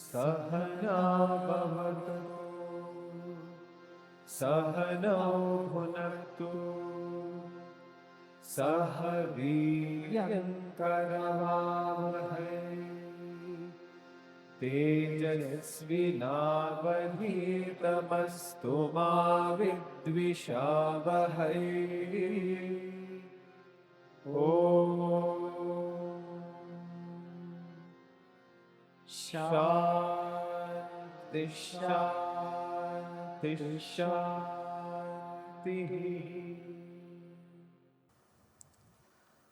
Sahana bhavatu Sahana bhunaktu Saha Veeryam Karavavahai Tejasvinavadhitamastu ma vidvishavahai. Om Shanti Shanti Shanti.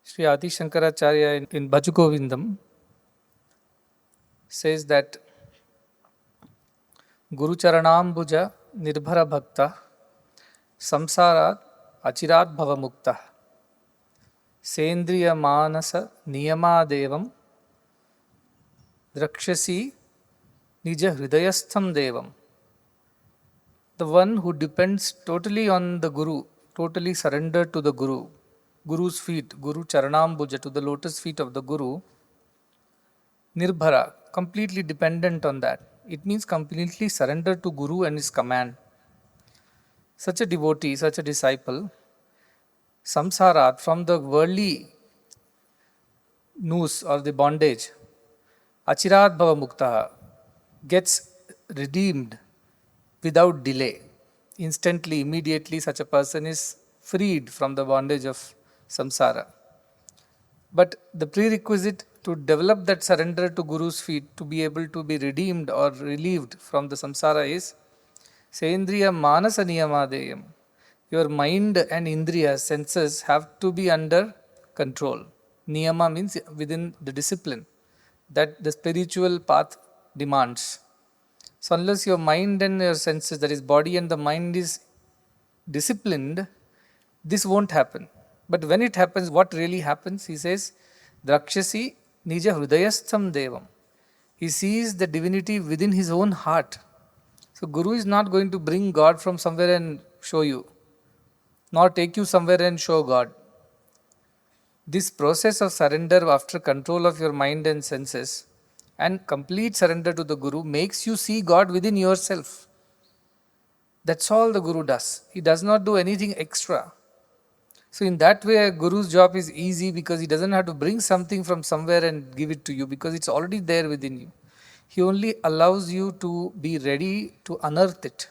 Sri Adi Shankaracharya in Bhajagovindam says that Guru Charanambuja Nirbhara Bhakta Samsarat Achirat Bhava Mukta Sendriya Manasa Niyamadevam Drakshasi Nija Hridayastham Devam. The one who depends totally on the Guru, totally surrendered to the Guru, Guru's feet, Guru Charanambuja, to the lotus feet of the Guru, Nirbhara, completely dependent on that. It means completely surrendered to Guru and his command. Such a devotee, such a disciple, samsarat, from the worldly noose or the bondage, achirat bhava muktaha, gets redeemed without delay. Instantly, immediately, such a person is freed from the bondage of samsara. But the prerequisite to develop that surrender to Guru's feet, to be able to be redeemed or relieved from the samsara, is Sendriya Manasa Niyamadeyam. Your mind and indriya, senses, have to be under control. Niyama means within the discipline that the spiritual path demands. So unless your mind and your senses, that is body and the mind, is disciplined, this won't happen. But when it happens, what really happens? He says, Drakshasi Nija Hridayastham Devam. He sees the divinity within his own heart. So Guru is not going to bring God from somewhere and show you, nor take you somewhere and show God. This process of surrender after control of your mind and senses and complete surrender to the Guru makes you see God within yourself. That's all the Guru does. He does not do anything extra. So in that way, a Guru's job is easy because he doesn't have to bring something from somewhere and give it to you because it's already there within you. He only allows you to be ready to unearth it,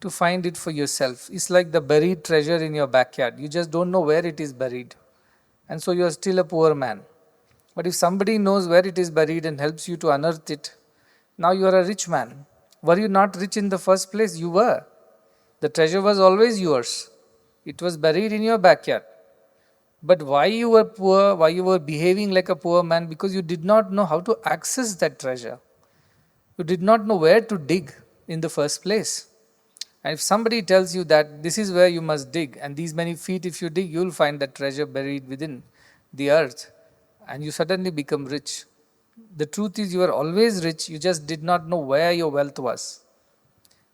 to find it for yourself. It's like the buried treasure in your backyard. You just don't know where it is buried. And so you are still a poor man. But if somebody knows where it is buried and helps you to unearth it, now you are a rich man. Were you not rich in the first place? You were. The treasure was always yours. It was buried in your backyard. But why you were poor, why you were behaving like a poor man? Because you did not know how to access that treasure. You did not know where to dig in the first place. And if somebody tells you that this is where you must dig, and these many feet if you dig, you will find that treasure buried within the earth, and you suddenly become rich. The truth is you are always rich, you just did not know where your wealth was.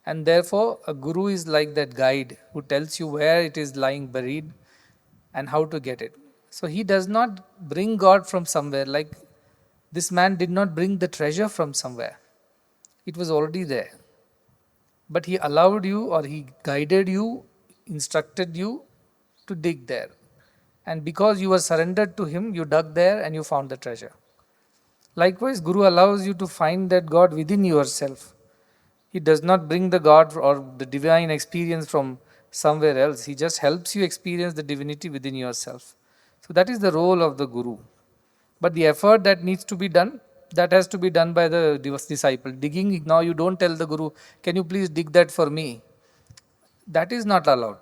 And therefore, a guru is like that guide who tells you where it is lying buried and how to get it. So he does not bring God from somewhere, like this man did not bring the treasure from somewhere. It was already there. But he allowed you, or he guided you, instructed you to dig there. And because you were surrendered to him, you dug there and you found the treasure. Likewise, Guru allows you to find that God within yourself. He does not bring the God or the divine experience from somewhere else. He just helps you experience the divinity within yourself. So that is the role of the Guru. But the effort that needs to be done, that has to be done by the disciple. Digging, now you don't tell the Guru, can you please dig that for me? That is not allowed.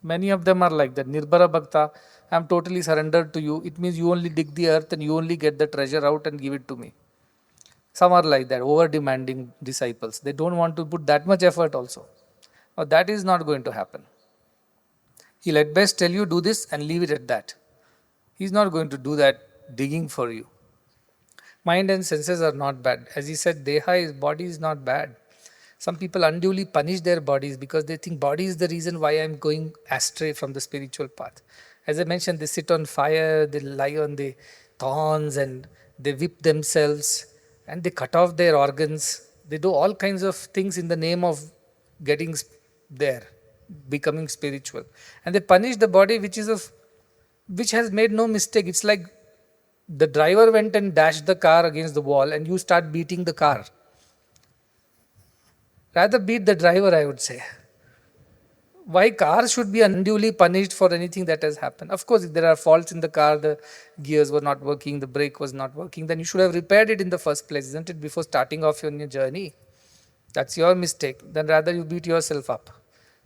Many of them are like that. Nirbhara Bhakta, I am totally surrendered to you. It means you only dig the earth and you only get the treasure out and give it to me. Some are like that, over demanding disciples. They don't want to put that much effort also. Now that is not going to happen. He'll at best tell you do this and leave it at that. He's not going to do that digging for you. Mind and senses are not bad. As he said, Deha, body is not bad. Some people unduly punish their bodies because they think body is the reason why I'm going astray from the spiritual path. As I mentioned, they sit on fire, they lie on the thorns and they whip themselves and they cut off their organs. They do all kinds of things in the name of getting there, becoming spiritual. And they punish the body which has made no mistake. It's like the driver went and dashed the car against the wall and you start beating the car. Rather beat the driver, I would say. Why cars should be unduly punished for anything that has happened? Of course, if there are faults in the car, the gears were not working, the brake was not working, then you should have repaired it in the first place, isn't it, before starting off on your journey? That's your mistake. Then rather you beat yourself up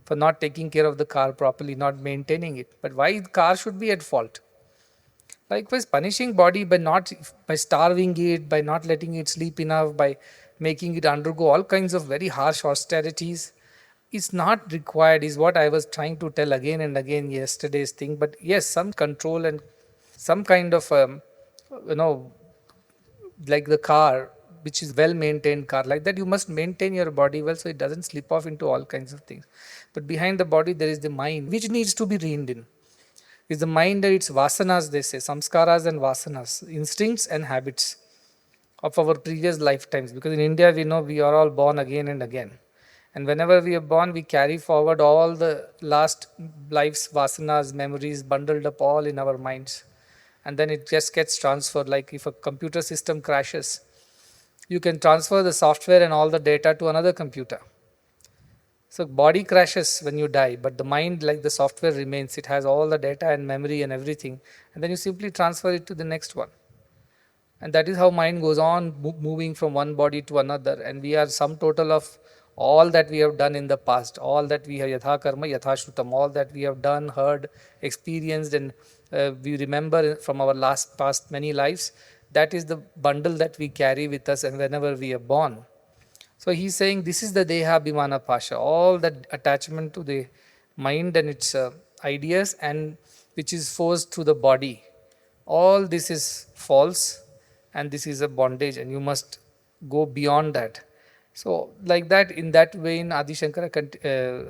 for not taking care of the car properly, not maintaining it. But why the car should be at fault? Likewise, punishing body by starving it, by not letting it sleep enough, by making it undergo all kinds of very harsh austerities, is not required, is what I was trying to tell again and again yesterday's thing. But yes, some control and some kind of you know, like the car, which is well maintained car, like that you must maintain your body well so it doesn't slip off into all kinds of things. But behind the body there is the mind which needs to be reined in. Is the mind and its vasanas, they say, samskaras and vasanas, instincts and habits of our previous lifetimes. Because in India we know we are all born again and again. And whenever we are born, we carry forward all the last life's vasanas, memories bundled up all in our minds. And then it just gets transferred. Like if a computer system crashes, you can transfer the software and all the data to another computer. So body crashes when you die, but the mind, like the software, remains. It has all the data and memory and everything. And then you simply transfer it to the next one. And that is how mind goes on moving from one body to another. And we are sum total of all that we have done in the past, all that we have yatha karma, yatha shrutam, all that we have done, heard, experienced, and we remember from our past many lives. That is the bundle that we carry with us, and whenever we are born. So he's saying this is the Deha Bhimana Pasha, all that attachment to the mind and its ideas, and which is forced through the body. All this is false, and this is a bondage, and you must go beyond that. So, like that, in that vein, Adi Shankara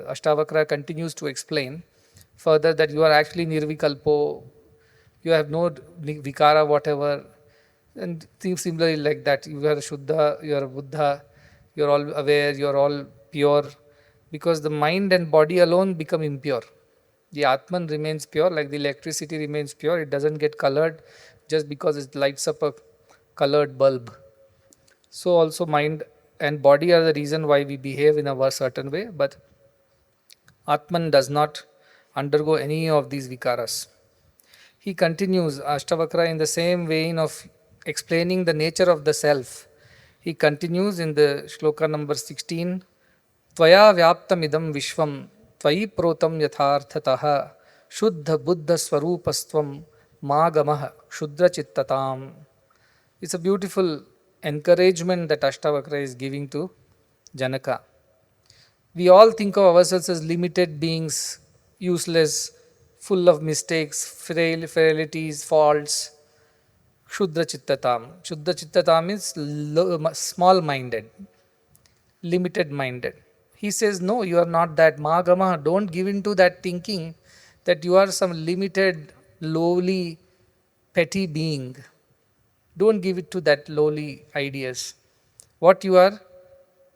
Ashtavakra continues to explain further that you are actually nirvikalpo, you have no vikara, whatever, and things similarly like that. You are Shuddha, you are Buddha, you are all aware, you are all pure, because the mind and body alone become impure. The Atman remains pure, like the electricity remains pure. It doesn't get colored just because it lights up a colored bulb. So also mind and body are the reason why we behave in a certain way, but Atman does not undergo any of these vikaras. He continues, Ashtavakra, in the same vein of explaining the nature of the self. He continues in the shloka number 16, Tvaya vyaptam idam vishvam, tvayi protam yatharthataha, shuddha buddha swarupastvam, magamah shudra chittatam. It's a beautiful encouragement that Ashtavakra is giving to Janaka. We all think of ourselves as limited beings, useless, full of mistakes, frailties, faults. Shudra chittatam. Shudra chittatam means small-minded, limited-minded. He says, no, you are not that. Magama, don't give in to that thinking that you are some limited, lowly, petty being. Don't give it to that lowly ideas. What you are,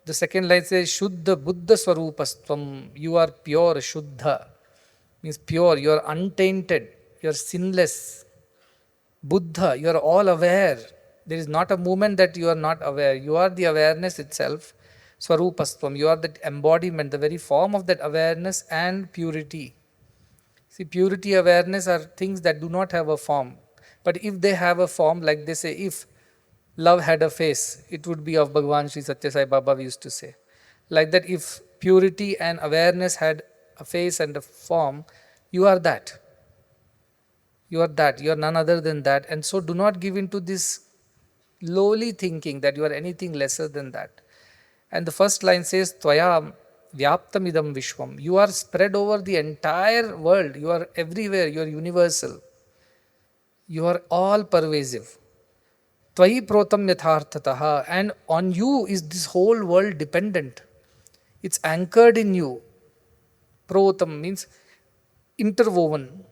the second line says, Shuddha Buddha Swarupastvam. You are pure, Shuddha. Means pure, you are untainted, you are sinless. Buddha, you are all aware. There is not a moment that you are not aware. You are the awareness itself. Swarupastvam, you are the embodiment, the very form of that awareness and purity. See, purity, awareness are things that do not have a form. But if they have a form, like they say, if love had a face, it would be of Bhagavan Sri Sathya Sai Baba, we used to say. Like that, if purity and awareness had a face and a form, you are that. You are that. You are none other than that. And so do not give in to this lowly thinking that you are anything lesser than that. And the first line says, Tvaya vyaptam idam vishwam. You are spread over the entire world. You are everywhere. You are universal. You are all-pervasive. Tvayi protam yatharthataha. And on you is this whole world dependent. It's anchored in you. Protam means interwoven.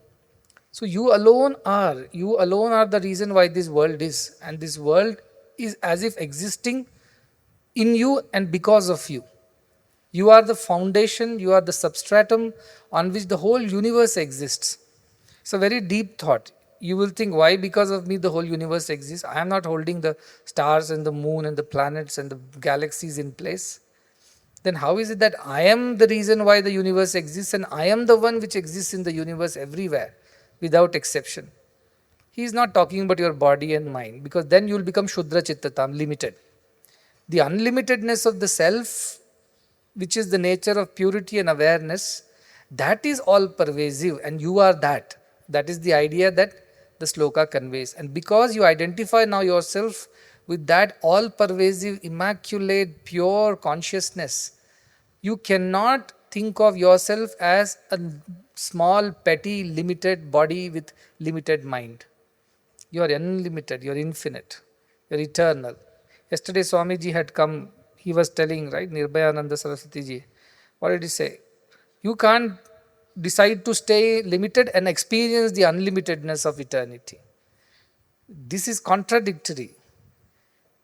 So you alone are the reason why this world is. And this world is as if existing in you and because of you. You are the foundation, you are the substratum on which the whole universe exists. It's a very deep thought. You will think, why? Because of me, the whole universe exists. I am not holding the stars and the moon and the planets and the galaxies in place. Then how is it that I am the reason why the universe exists and I am the one which exists in the universe everywhere without exception? He is not talking about your body and mind, because then you will become Shudra Chittatam, limited. The unlimitedness of the self, which is the nature of purity and awareness, that is all pervasive, and you are that. That is the idea that the sloka conveys. And because you identify now yourself with that all pervasive, immaculate, pure consciousness, you cannot think of yourself as a small, petty, limited body with limited mind. You are unlimited, you are infinite, you are eternal. Yesterday Swamiji had come, he was telling, right, Nirbhayananda Saraswati ji, what did he say? You can't decide to stay limited and experience the unlimitedness of eternity. This is contradictory.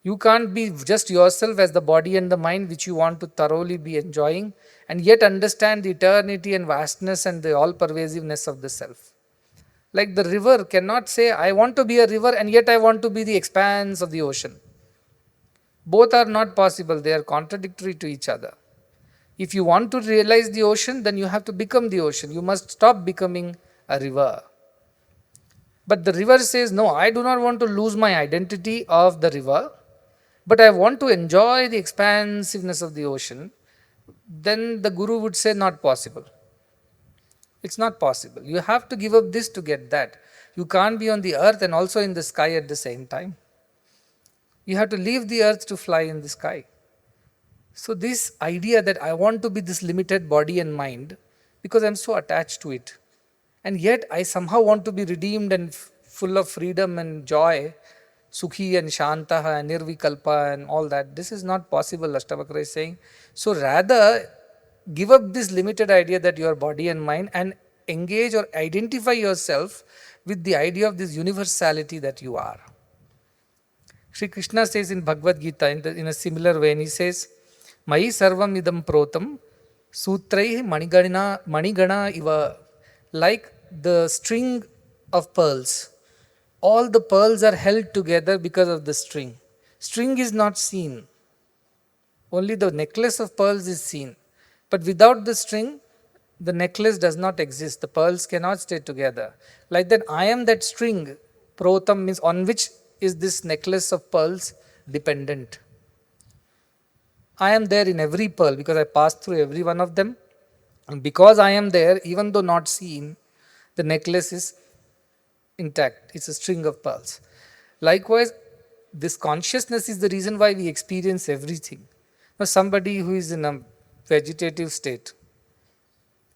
You can't be just yourself as the body and the mind which you want to thoroughly be enjoying, and yet understand the eternity and vastness and the all-pervasiveness of the self. Like the river cannot say, I want to be a river and yet I want to be the expanse of the ocean. Both are not possible, they are contradictory to each other. If you want to realize the ocean, then you have to become the ocean. You must stop becoming a river. But the river says, no, I do not want to lose my identity of the river, but I want to enjoy the expansiveness of the ocean. Then the Guru would say, not possible. It's not possible. You have to give up this to get that. You can't be on the earth and also in the sky at the same time. You have to leave the earth to fly in the sky. So this idea that I want to be this limited body and mind, because I'm so attached to it, and yet I somehow want to be redeemed and full of freedom and joy, Sukhi and Shantaha and Nirvikalpa and all that, this is not possible, Ashtavakra is saying. So rather, give up this limited idea that you are body and mind and engage or identify yourself with the idea of this universality that you are. Sri Krishna says in Bhagavad Gita in a similar way, and he says, Mai sarvam idam protam sutrai manigana iva. Like the string of pearls, all the pearls are held together because of the string. String is not seen. Only the necklace of pearls is seen. But without the string, the necklace does not exist. The pearls cannot stay together. Like that, I am that string. Protam means on which is this necklace of pearls dependent. I am there in every pearl because I pass through every one of them. And because I am there, even though not seen, the necklace is intact. It's a string of pearls. Likewise, this consciousness is the reason why we experience everything. Now, somebody who is in a vegetative state,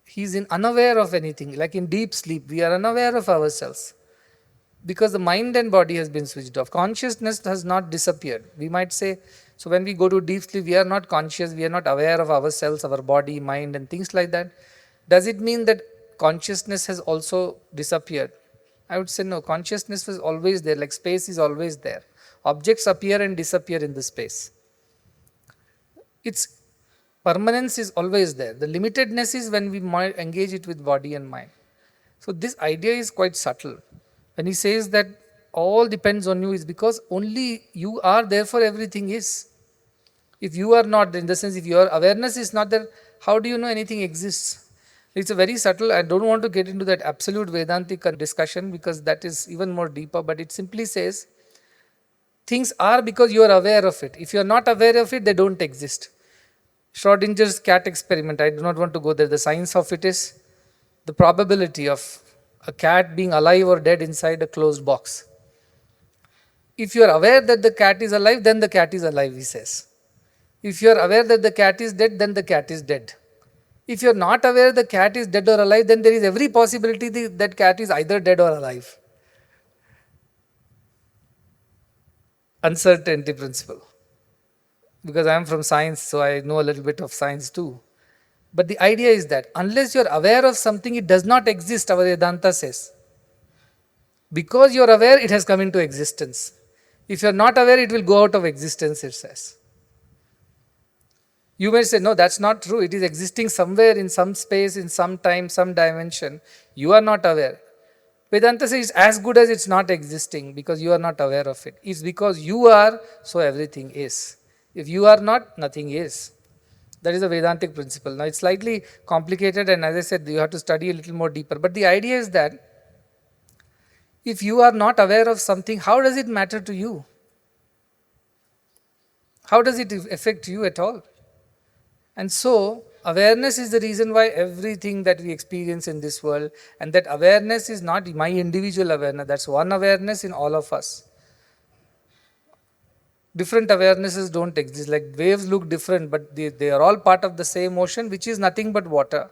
he is unaware of anything. Like in deep sleep, we are unaware of ourselves because the mind and body has been switched off. Consciousness has not disappeared. We might say, so when we go to deep sleep, we are not conscious, we are not aware of ourselves, our body, mind and things like that. Does it mean that consciousness has also disappeared? I would say no, consciousness was always there, like space is always there. Objects appear and disappear in the space. Its permanence is always there. The limitedness is when we engage it with body and mind. So this idea is quite subtle. When he says that all depends on you, is because only you are, therefore everything is. If you are not, in the sense, if your awareness is not there, how do you know anything exists? It's a very subtle, I don't want to get into that absolute Vedantic discussion because that is even more deeper, but it simply says, things are because you are aware of it. If you are not aware of it, they don't exist. Schrodinger's cat experiment, I do not want to go there. The science of it is the probability of a cat being alive or dead inside a closed box. If you are aware that the cat is alive, then the cat is alive, he says. If you are aware that the cat is dead, then the cat is dead. If you are not aware the cat is dead or alive, then there is every possibility that cat is either dead or alive. Uncertainty principle. Because I am from science, so I know a little bit of science too. But the idea is that unless you are aware of something, it does not exist, our Vedanta says. Because you are aware, it has come into existence. If you are not aware, it will go out of existence, it says. You may say, no, that's not true. It is existing somewhere in some space, in some time, some dimension. You are not aware. Vedanta says it's as good as it's not existing because you are not aware of it. It's because you are, so everything is. If you are not, nothing is. That is a Vedantic principle. Now it's slightly complicated, and as I said, you have to study a little more deeper. But the idea is that if you are not aware of something, how does it matter to you? How does it affect you at all? And so, awareness is the reason why everything that we experience in this world, and that awareness is not my individual awareness, that's one awareness in all of us. Different awarenesses don't exist. Like waves look different, but they are all part of the same ocean, which is nothing but water.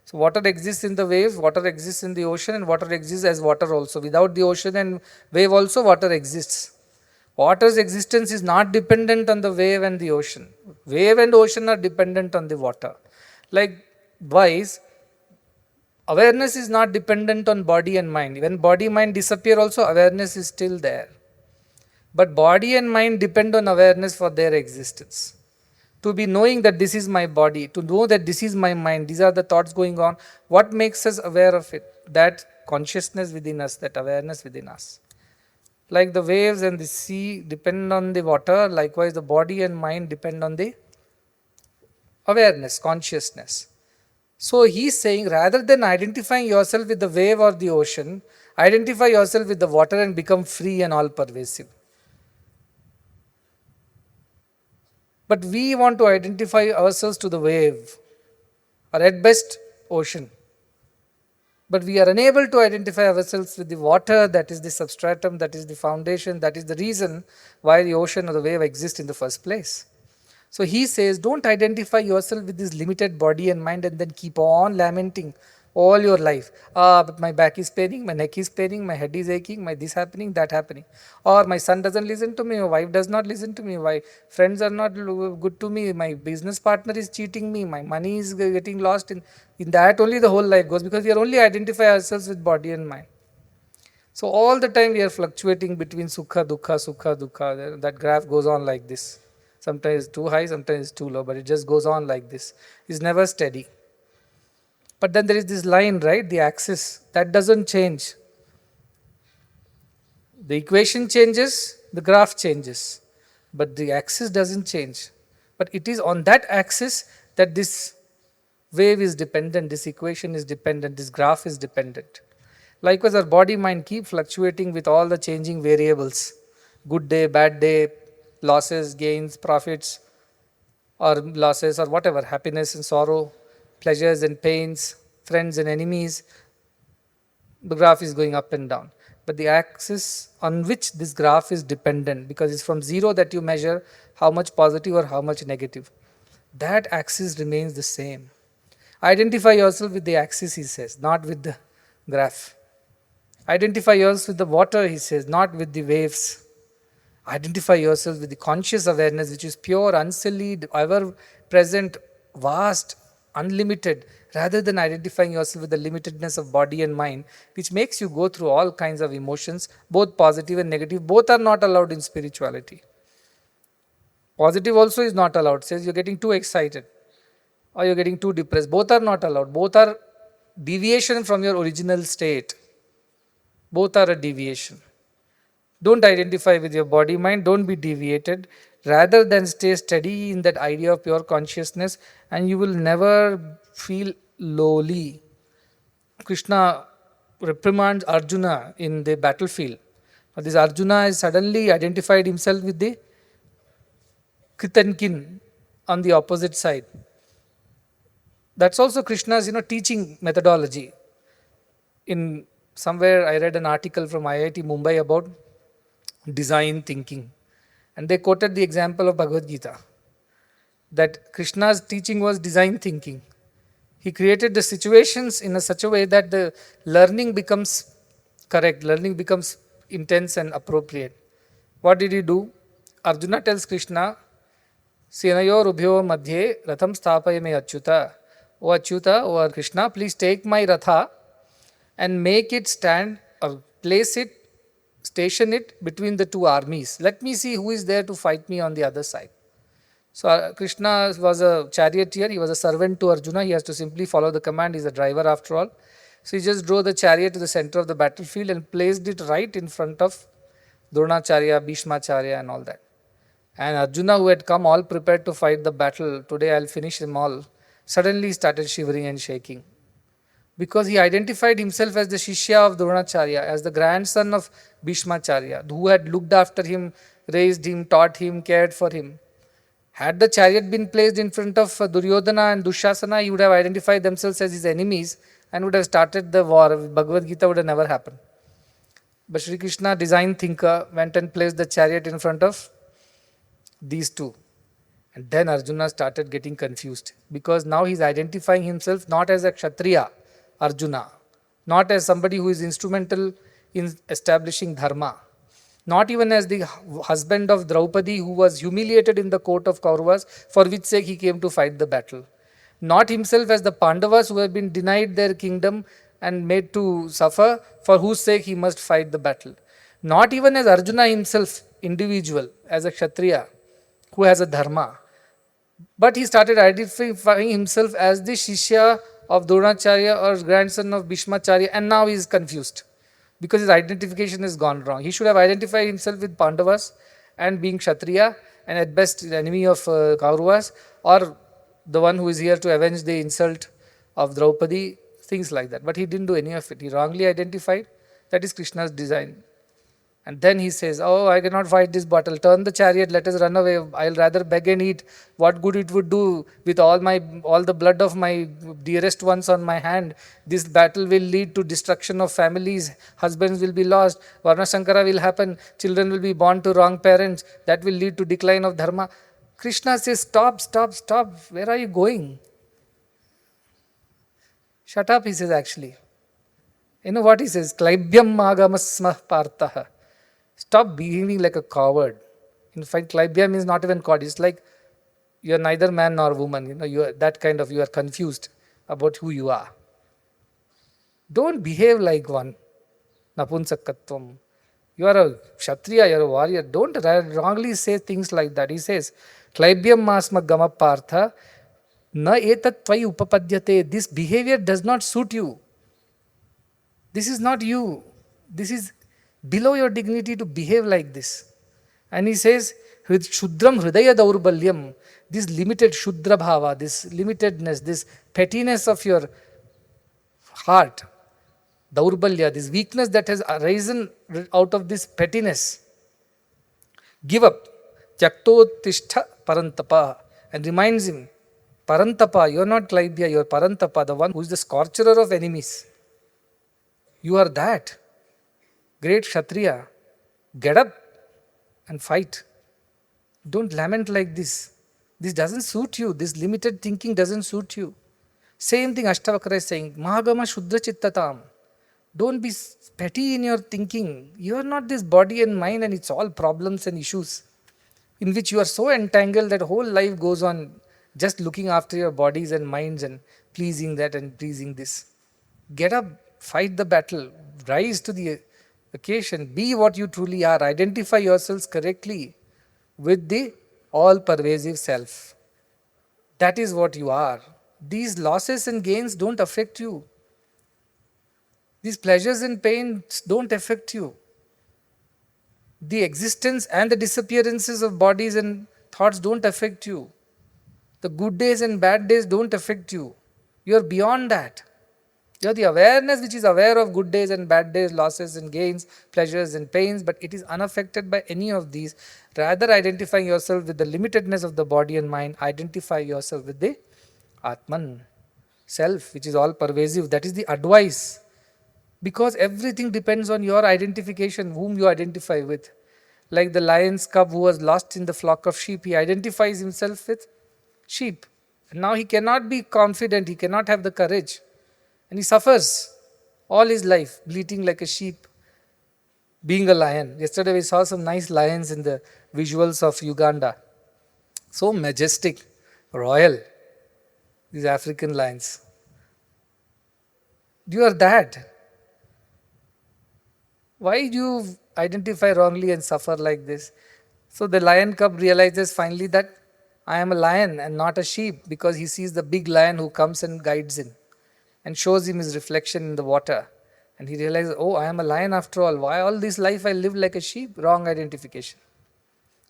So water exists in the waves, water exists in the ocean, and water exists as water also. Without the ocean and wave also, water exists. Water's existence is not dependent on the wave and the ocean. Wave and ocean are dependent on the water. Likewise, awareness is not dependent on body and mind. When body mind disappear also, awareness is still there. But body and mind depend on awareness for their existence. To be knowing that this is my body, to know that this is my mind, these are the thoughts going on, what makes us aware of it? That consciousness within us, that awareness within us. Like the waves and the sea depend on the water, likewise the body and mind depend on the awareness, consciousness. So he's saying, rather than identifying yourself with the wave or the ocean, identify yourself with the water and become free and all-pervasive. But we want to identify ourselves to the wave, or at best, ocean. But we are unable to identify ourselves with the water, that is the substratum, that is the foundation, that is the reason why the ocean or the wave exists in the first place. So he says, don't identify yourself with this limited body and mind and then keep on lamenting all your life. But my back is paining, my neck is paining, my head is aching, my this happening, that happening. Or my son doesn't listen to me, my wife does not listen to me, my friends are not good to me, my business partner is cheating me, my money is getting lost. In that only the whole life goes, because we are only identify ourselves with body and mind. So all the time we are fluctuating between sukha, dukkha. That graph goes on like this. Sometimes too high, sometimes too low, but it just goes on like this. It's never steady. But then there is this line, right? The axis, that doesn't change. The equation changes, the graph changes, but the axis doesn't change. But it is on that axis that this wave is dependent, this equation is dependent, this graph is dependent. Likewise, our body mind keep fluctuating with all the changing variables. Good day, bad day, losses, gains, profits, or losses, or whatever, happiness and sorrow, pleasures and pains, friends and enemies. The graph is going up and down. But the axis on which this graph is dependent, because it's from zero that you measure how much positive or how much negative, that axis remains the same. Identify yourself with the axis, he says, not with the graph. Identify yourself with the water, he says, not with the waves. Identify yourself with the conscious awareness, which is pure, unsullied, ever present, vast, unlimited, rather than identifying yourself with the limitedness of body and mind, which makes you go through all kinds of emotions, both positive and negative. Both are not allowed in spirituality. Positive also is not allowed. It says you're getting too excited or you're getting too depressed. Both are not allowed. Both are deviation from your original state. Both are a deviation. Don't identify with your body mind, don't be deviated. Rather than stay steady in that idea of pure consciousness, and you will never feel lowly. Krishna reprimands Arjuna in the battlefield. This Arjuna has suddenly identified himself with the Kritankin on the opposite side. That's also Krishna's teaching methodology. In somewhere I read an article from IIT Mumbai about design thinking, and they quoted the example of Bhagavad Gita, that Krishna's teaching was design thinking. He created the situations in such a way that the learning becomes correct, learning becomes intense and appropriate. What did he do? Arjuna tells Krishna, Senayor ubhyo madhye ratham sthapayame achyuta. O Achyuta, O Krishna, please take my ratha and make it stand or place it station it between the two armies. Let me see who is there to fight me on the other side. So Krishna was a charioteer, he was a servant to Arjuna, he has to simply follow the command, he's a driver after all. So he just drove the chariot to the center of the battlefield and placed it right in front of Dronacharya, Bhishmacharya and all that. And Arjuna, who had come all prepared to fight the battle, today I'll finish them all, suddenly started shivering and shaking. Because he identified himself as the Shishya of Dronacharya, as the grandson of Bhishmacharya, who had looked after him, raised him, taught him, cared for him. Had the chariot been placed in front of Duryodhana and Dushasana, he would have identified themselves as his enemies and would have started the war. Bhagavad Gita would have never happened. But Sri Krishna, design thinker, went and placed the chariot in front of these two. And then Arjuna started getting confused, because now he's identifying himself not as a Kshatriya, Arjuna, not as somebody who is instrumental in establishing dharma, not even as the husband of Draupadi who was humiliated in the court of Kauravas, for which sake he came to fight the battle. Not himself as the Pandavas who have been denied their kingdom and made to suffer, for whose sake he must fight the battle. Not even as Arjuna himself, individual, as a Kshatriya who has a dharma. But he started identifying himself as the Shishya of Dronacharya or grandson of Bhishmacharya, and now he is confused because his identification has gone wrong. He should have identified himself with Pandavas and being Kshatriya and at best the enemy of Kauravas, or the one who is here to avenge the insult of Draupadi, things like that. But he didn't do any of it. He wrongly identified. That is Krishna's design. And then he says, oh, I cannot fight this battle. Turn the chariot, let us run away. I'll rather beg and eat. What good it would do with all the blood of my dearest ones on my hand. This battle will lead to destruction of families. Husbands will be lost. Varna Shankara will happen. Children will be born to wrong parents. That will lead to decline of dharma. Krishna says, stop, stop, stop. Where are you going? Shut up, he says actually. You know what he says? Klaibhyam agamasmah partah. Stop behaving like a coward. In fact, Klaibhya means not even coward. It's like you are neither man nor woman. You are that kind of, you are confused about who you are. Don't behave like one. Napunsakatvam. You are a Kshatriya, you are a warrior. Don't wrongly say things like that. He says, Klaibhyam masma gama partha na etat tvai upapadyate. This behavior does not suit you. This is not you. This is below your dignity to behave like this. And he says, Shudram Hridaya Daurbalyam, this limited Shudra Bhava, this limitedness, this pettiness of your heart, Daurbalya, this weakness that has arisen out of this pettiness. Give up. Tyakto Tishtha Parantapa. And reminds him, Parantapa, you are not Klaibhya, you are Parantapa, the one who is the scorcher of enemies. You are that. Great Kshatriya, get up and fight. Don't lament like this. This doesn't suit you. This limited thinking doesn't suit you. Same thing Ashtavakra is saying, Mahagama Shuddha Chittatam. Don't be petty in your thinking. You are not this body and mind and it's all problems and issues in which you are so entangled that whole life goes on just looking after your bodies and minds and pleasing that and pleasing this. Get up, fight the battle, rise to the occasion, be what you truly are, identify yourselves correctly with the all-pervasive self. That is what you are. These losses and gains don't affect you. These pleasures and pains don't affect you. The existence and the disappearances of bodies and thoughts don't affect you. The good days and bad days don't affect you. You are beyond that. You are the awareness which is aware of good days and bad days, losses and gains, pleasures and pains, but it is unaffected by any of these. Rather, identifying yourself with the limitedness of the body and mind, identify yourself with the Atman, self, which is all pervasive. That is the advice. Because everything depends on your identification, whom you identify with. Like the lion's cub who was lost in the flock of sheep, he identifies himself with sheep. And now he cannot be confident, he cannot have the courage. And he suffers all his life, bleating like a sheep, being a lion. Yesterday we saw some nice lions in the visuals of Uganda. So majestic, royal, these African lions. You are that. Why do you identify wrongly and suffer like this? So the lion cub realizes finally that I am a lion and not a sheep, because he sees the big lion who comes and guides him and shows him his reflection in the water. And he realizes, oh, I am a lion after all. Why all this life I lived like a sheep? Wrong identification.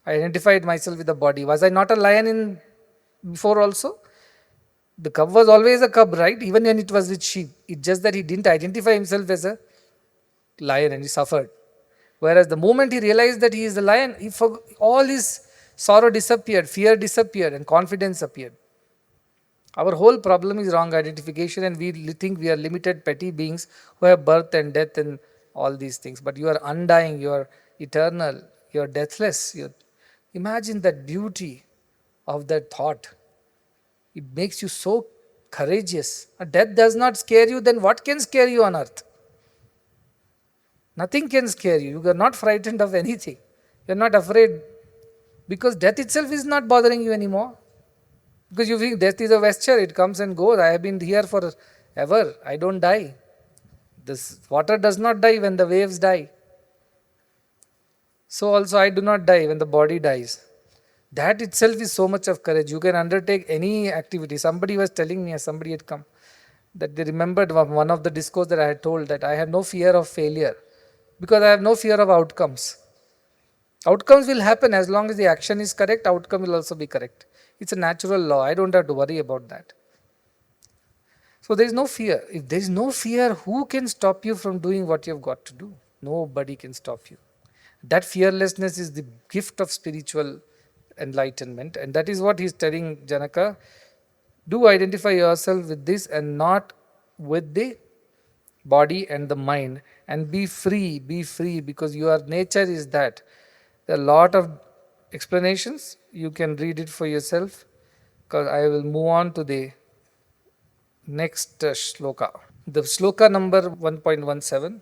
I identified myself with the body. Was I not a lion in before also? The cub was always a cub, right? Even when it was with sheep. It's just that he didn't identify himself as a lion and he suffered. Whereas the moment he realized that he is the lion, all his sorrow disappeared, fear disappeared, and confidence appeared. Our whole problem is wrong identification, and we think we are limited petty beings who have birth and death and all these things. But you are undying, you are eternal, you are deathless. Imagine that beauty of that thought. It makes you so courageous. Death does not scare you, then what can scare you on earth? Nothing can scare you. You are not frightened of anything. You are not afraid, because death itself is not bothering you anymore. Because you think death is a vesture, it comes and goes. I have been here forever. I don't die. This water does not die when the waves die. So also I do not die when the body dies. That itself is so much of courage. You can undertake any activity. Somebody was telling me, somebody had come, that they remembered one of the discourse that I had told, that I have no fear of failure, because I have no fear of outcomes. Outcomes will happen as long as the action is correct, outcome will also be correct. It's a natural law. I don't have to worry about that. So there is no fear. If there is no fear, who can stop you from doing what you have got to do? Nobody can stop you. That fearlessness is the gift of spiritual enlightenment, and that is what he is telling Janaka. Do identify yourself with this and not with the body and the mind, and be free, because your nature is that. There are a lot of explanations. You can read it for yourself, because I will move on to the next shloka. The shloka number 1.17.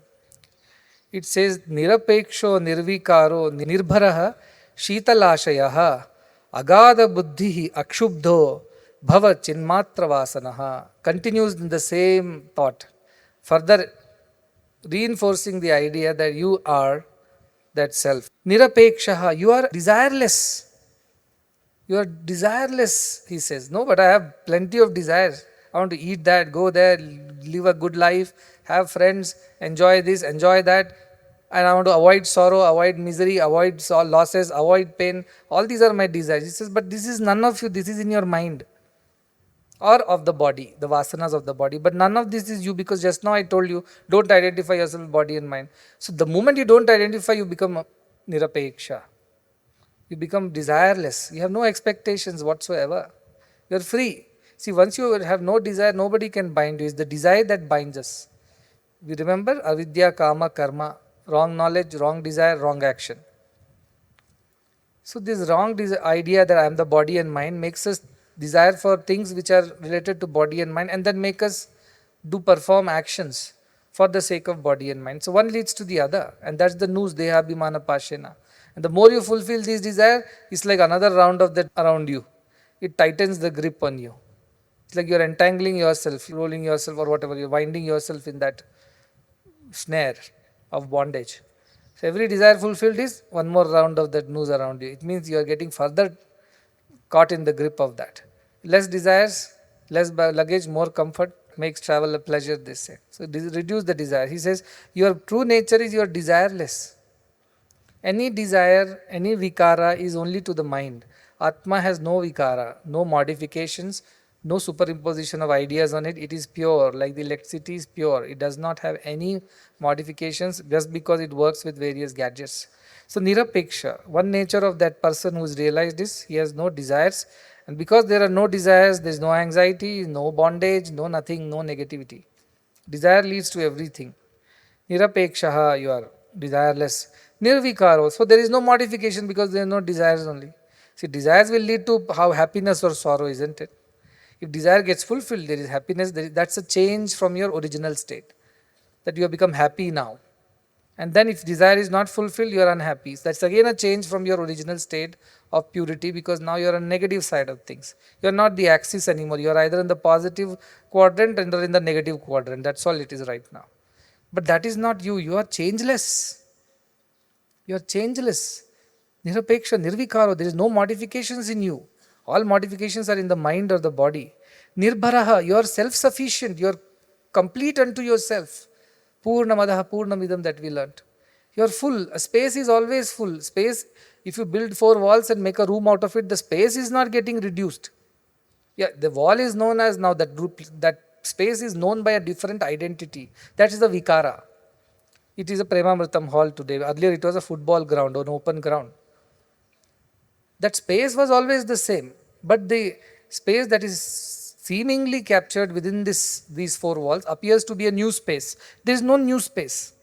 It says, Nirapeksho nirvikaro nirbharaha shitalashayaha agada buddhihi akshubdho bhava chinmatra vasanaha. Continues in the same thought, further reinforcing the idea that you are that self. Nirapekshaha, you are desireless. You are desireless, he says. No, but I have plenty of desires. I want to eat that, go there, live a good life, have friends, enjoy this, enjoy that. And I want to avoid sorrow, avoid misery, avoid losses, avoid pain. All these are my desires. He says, but this is none of you. This is in your mind or of the body, the vasanas of the body. But none of this is you, because just now I told you, don't identify yourself with body and mind. So the moment you don't identify, you become nirapeksha. You become desireless. You have no expectations whatsoever. You are free. See, once you have no desire, nobody can bind you. It's the desire that binds us. We remember avidya, kama, karma, wrong knowledge, wrong desire, wrong action. So this wrong idea that I am the body and mind makes us desire for things which are related to body and mind, and then make us perform actions for the sake of body and mind. So one leads to the other, and that's the noose, deha bhimana pashena. And the more you fulfill this desire, it's like another round of that around you. It tightens the grip on you. It's like you're entangling yourself, rolling yourself or whatever, you're winding yourself in that snare of bondage. So every desire fulfilled is one more round of that noose around you. It means you are getting further caught in the grip of that. Less desires, less luggage, more comfort, makes travel a pleasure, they say. So reduce the desire. He says, your true nature is you are desireless. Any desire, any vikara is only to the mind. Atma has no vikara, no modifications, no superimposition of ideas on it. It is pure, like the electricity is pure. It does not have any modifications just because it works with various gadgets. So nirapeksha, one nature of that person who has realized this, he has no desires. And because there are no desires, there is no anxiety, no bondage, no nothing, no negativity. Desire leads to everything. Nirapekshaha, you are desireless. Nirvikaro, so there is no modification because there are no desires only. See, desires will lead to how happiness or sorrow, isn't it? If desire gets fulfilled, there is happiness. That's a change from your original state. That you have become happy now. And then if desire is not fulfilled, you are unhappy. So that's again a change from your original state of purity, because now you are on the negative side of things. You are not the axis anymore. You are either in the positive quadrant or in the negative quadrant. That's all it is right now. But that is not you. You are changeless. You are changeless. Nirapeksha, nirvikaro. There is no modifications in you. All modifications are in the mind or the body. Nirbharaha, you are self-sufficient. You are complete unto yourself. Purnamadaha, Purnamidam that we learnt. You are full. A space is always full. Space, if you build 4 walls and make a room out of it, the space is not getting reduced. Yeah, the wall is known as now that group, that space is known by a different identity. That is the vikara. It is a Premamritam hall today. Earlier it was a football ground or an open ground. That space was always the same. But the space that is seemingly captured within these 4 walls appears to be a new space. There is no new space.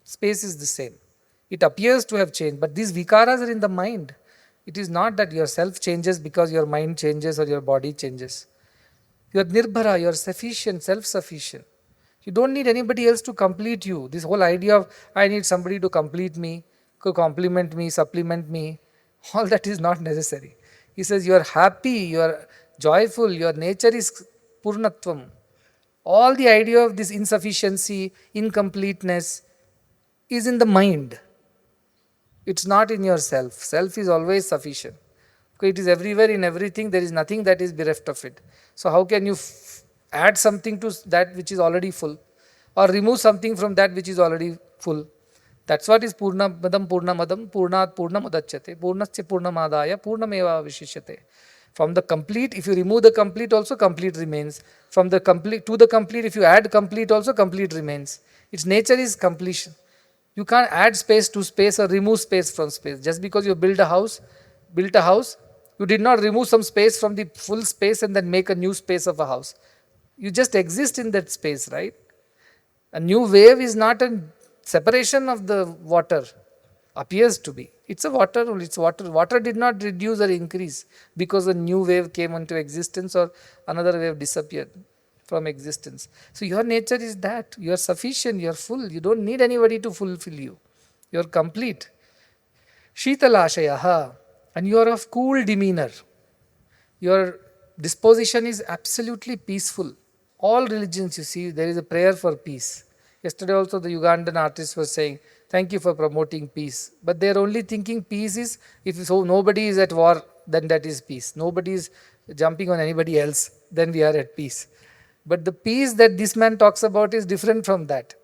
Space is the same. It appears to have changed, but these vikaras are in the mind. It is not that your self changes because your mind changes or your body changes. You are nirbhara, you are sufficient, self-sufficient. You don't need anybody else to complete you. This whole idea of I need somebody to complete me, to complement me, supplement me, all that is not necessary. He says you are happy, you are joyful, your nature is purnatvam. All the idea of this insufficiency, incompleteness is in the mind. It's not in yourself. Self is always sufficient. Okay, it is everywhere in everything. There is nothing that is bereft of it. So how can you add something to that which is already full, or remove something from that which is already full? That's what is Purnamadam Purnamadam Purnat Purnamadachyate Purnasya Purnamadaya Purnameva Vishishyate. From the complete, if you remove the complete also, complete remains. From the complete to the complete, if you add complete also, complete remains. Its nature is completion. You can't add space to space or remove space from space. Just because you built a house, you did not remove some space from the full space and then make a new space of a house. You just exist in that space, right? A new wave is not a separation of the water. Appears to be. It's a water only. It's water. Water did not reduce or increase because a new wave came into existence or another wave disappeared from existence. So your nature is that. You are sufficient. You are full. You don't need anybody to fulfill you. You are complete. Shitalashayaha. And you are of cool demeanor. Your disposition is absolutely peaceful. All religions, you see, there is a prayer for peace. Yesterday also the Ugandan artist was saying, thank you for promoting peace. But they are only thinking peace is, if so nobody is at war, then that is peace. Nobody is jumping on anybody else, then we are at peace. But the peace that this man talks about is different from that.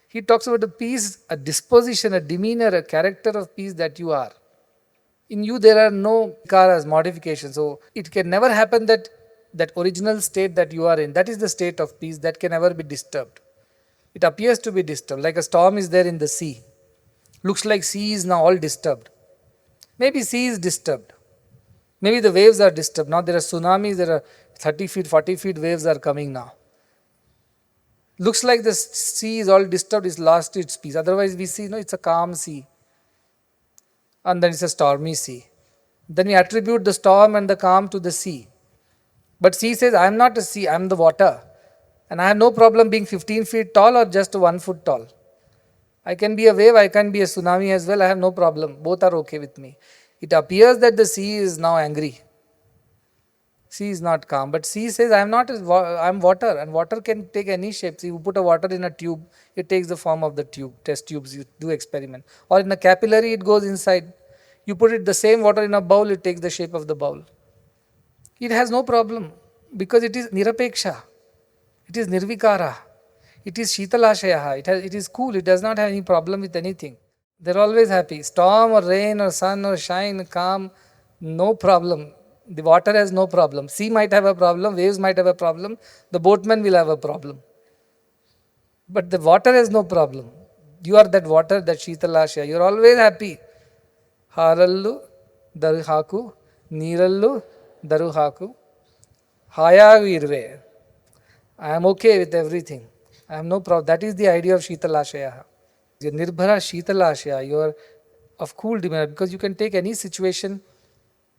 He talks about a peace, a disposition, a demeanor, a character of peace that you are. In you there are no vikaras, modifications. So it can never happen that that original state that you are in, that is the state of peace that can never be disturbed. It appears to be disturbed, like a storm is there in the sea. Looks like sea is now all disturbed. Maybe sea is disturbed. Maybe the waves are disturbed. Now there are tsunamis, there are 30 feet, 40 feet waves are coming now. Looks like the sea is all disturbed, it's lost its peace. Otherwise we see, no, it's a calm sea. And then it's a stormy sea. Then we attribute the storm and the calm to the sea. But sea says, I am not a sea, I am the water. And I have no problem being 15 feet tall or just 1 foot tall. I can be a wave, I can be a tsunami as well, I have no problem. Both are okay with me. It appears that the sea is now angry. Sea is not calm. But sea says, I am water, and water can take any shape. So you put a water in a tube, it takes the form of the tube. Test tubes, you do experiment. Or in a capillary, it goes inside. You put it the same water in a bowl, it takes the shape of the bowl. It has no problem because it is nirapeksha. It is nirvikara. It is shitalashayaha. It is cool. It does not have any problem with anything. They're always happy. Storm or rain or sun or shine, calm, no problem. The water has no problem. Sea might have a problem, waves might have a problem, the boatman will have a problem. But the water has no problem. You are that water, that shitalasha. You are always happy. Harallu, daruhaku, neerallu, daruhaku, hayagu irve. I am okay with everything. I have no problem. That is the idea of shitalashayaha. You are nirbhara shitalasha. You are of cool demeanor because you can take any situation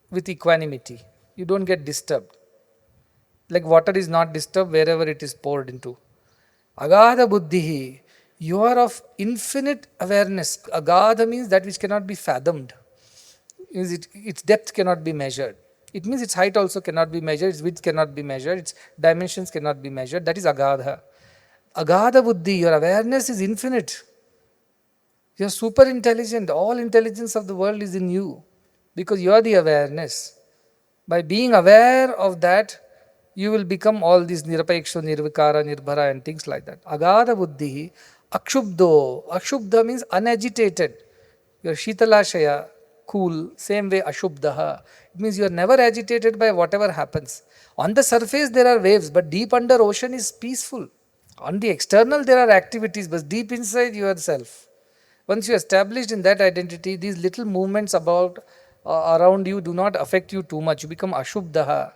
with equanimity. You don't get disturbed. Like water is not disturbed wherever it is poured into. Agadha buddhihi. You are of infinite awareness. Agadha means that which cannot be fathomed. Its depth cannot be measured. It means its height also cannot be measured, its width cannot be measured, its dimensions cannot be measured. That is agadha. Agadha buddhi, your awareness is infinite. You are super intelligent. All intelligence of the world is in you because you are the awareness. By being aware of that, you will become all these nirapeksha, nirvikara, nirbhara and things like that. Agada buddhi, akshubdo. Akshubda means unagitated. Your shitalashaya, cool, same way ashubdaha. It means you are never agitated by whatever happens. On the surface there are waves, but deep under ocean is peaceful. On the external there are activities, but deep inside yourself. Once you established in that identity, these little movements about around you do not affect you too much. You become ashubdaha.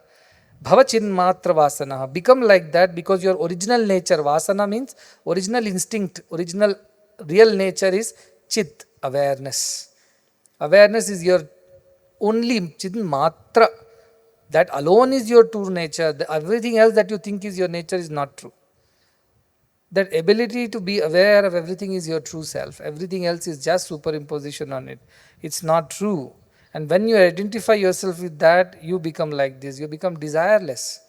Bhavachinmatra vasana. Become like that because your original nature, vasana means original instinct, original real nature is chit, awareness. Awareness is your only chinmatra. That alone is your true nature. Everything else that you think is your nature is not true. That ability to be aware of everything is your true self. Everything else is just superimposition on it. It's not true. And when you identify yourself with that, you become like this. You become desireless.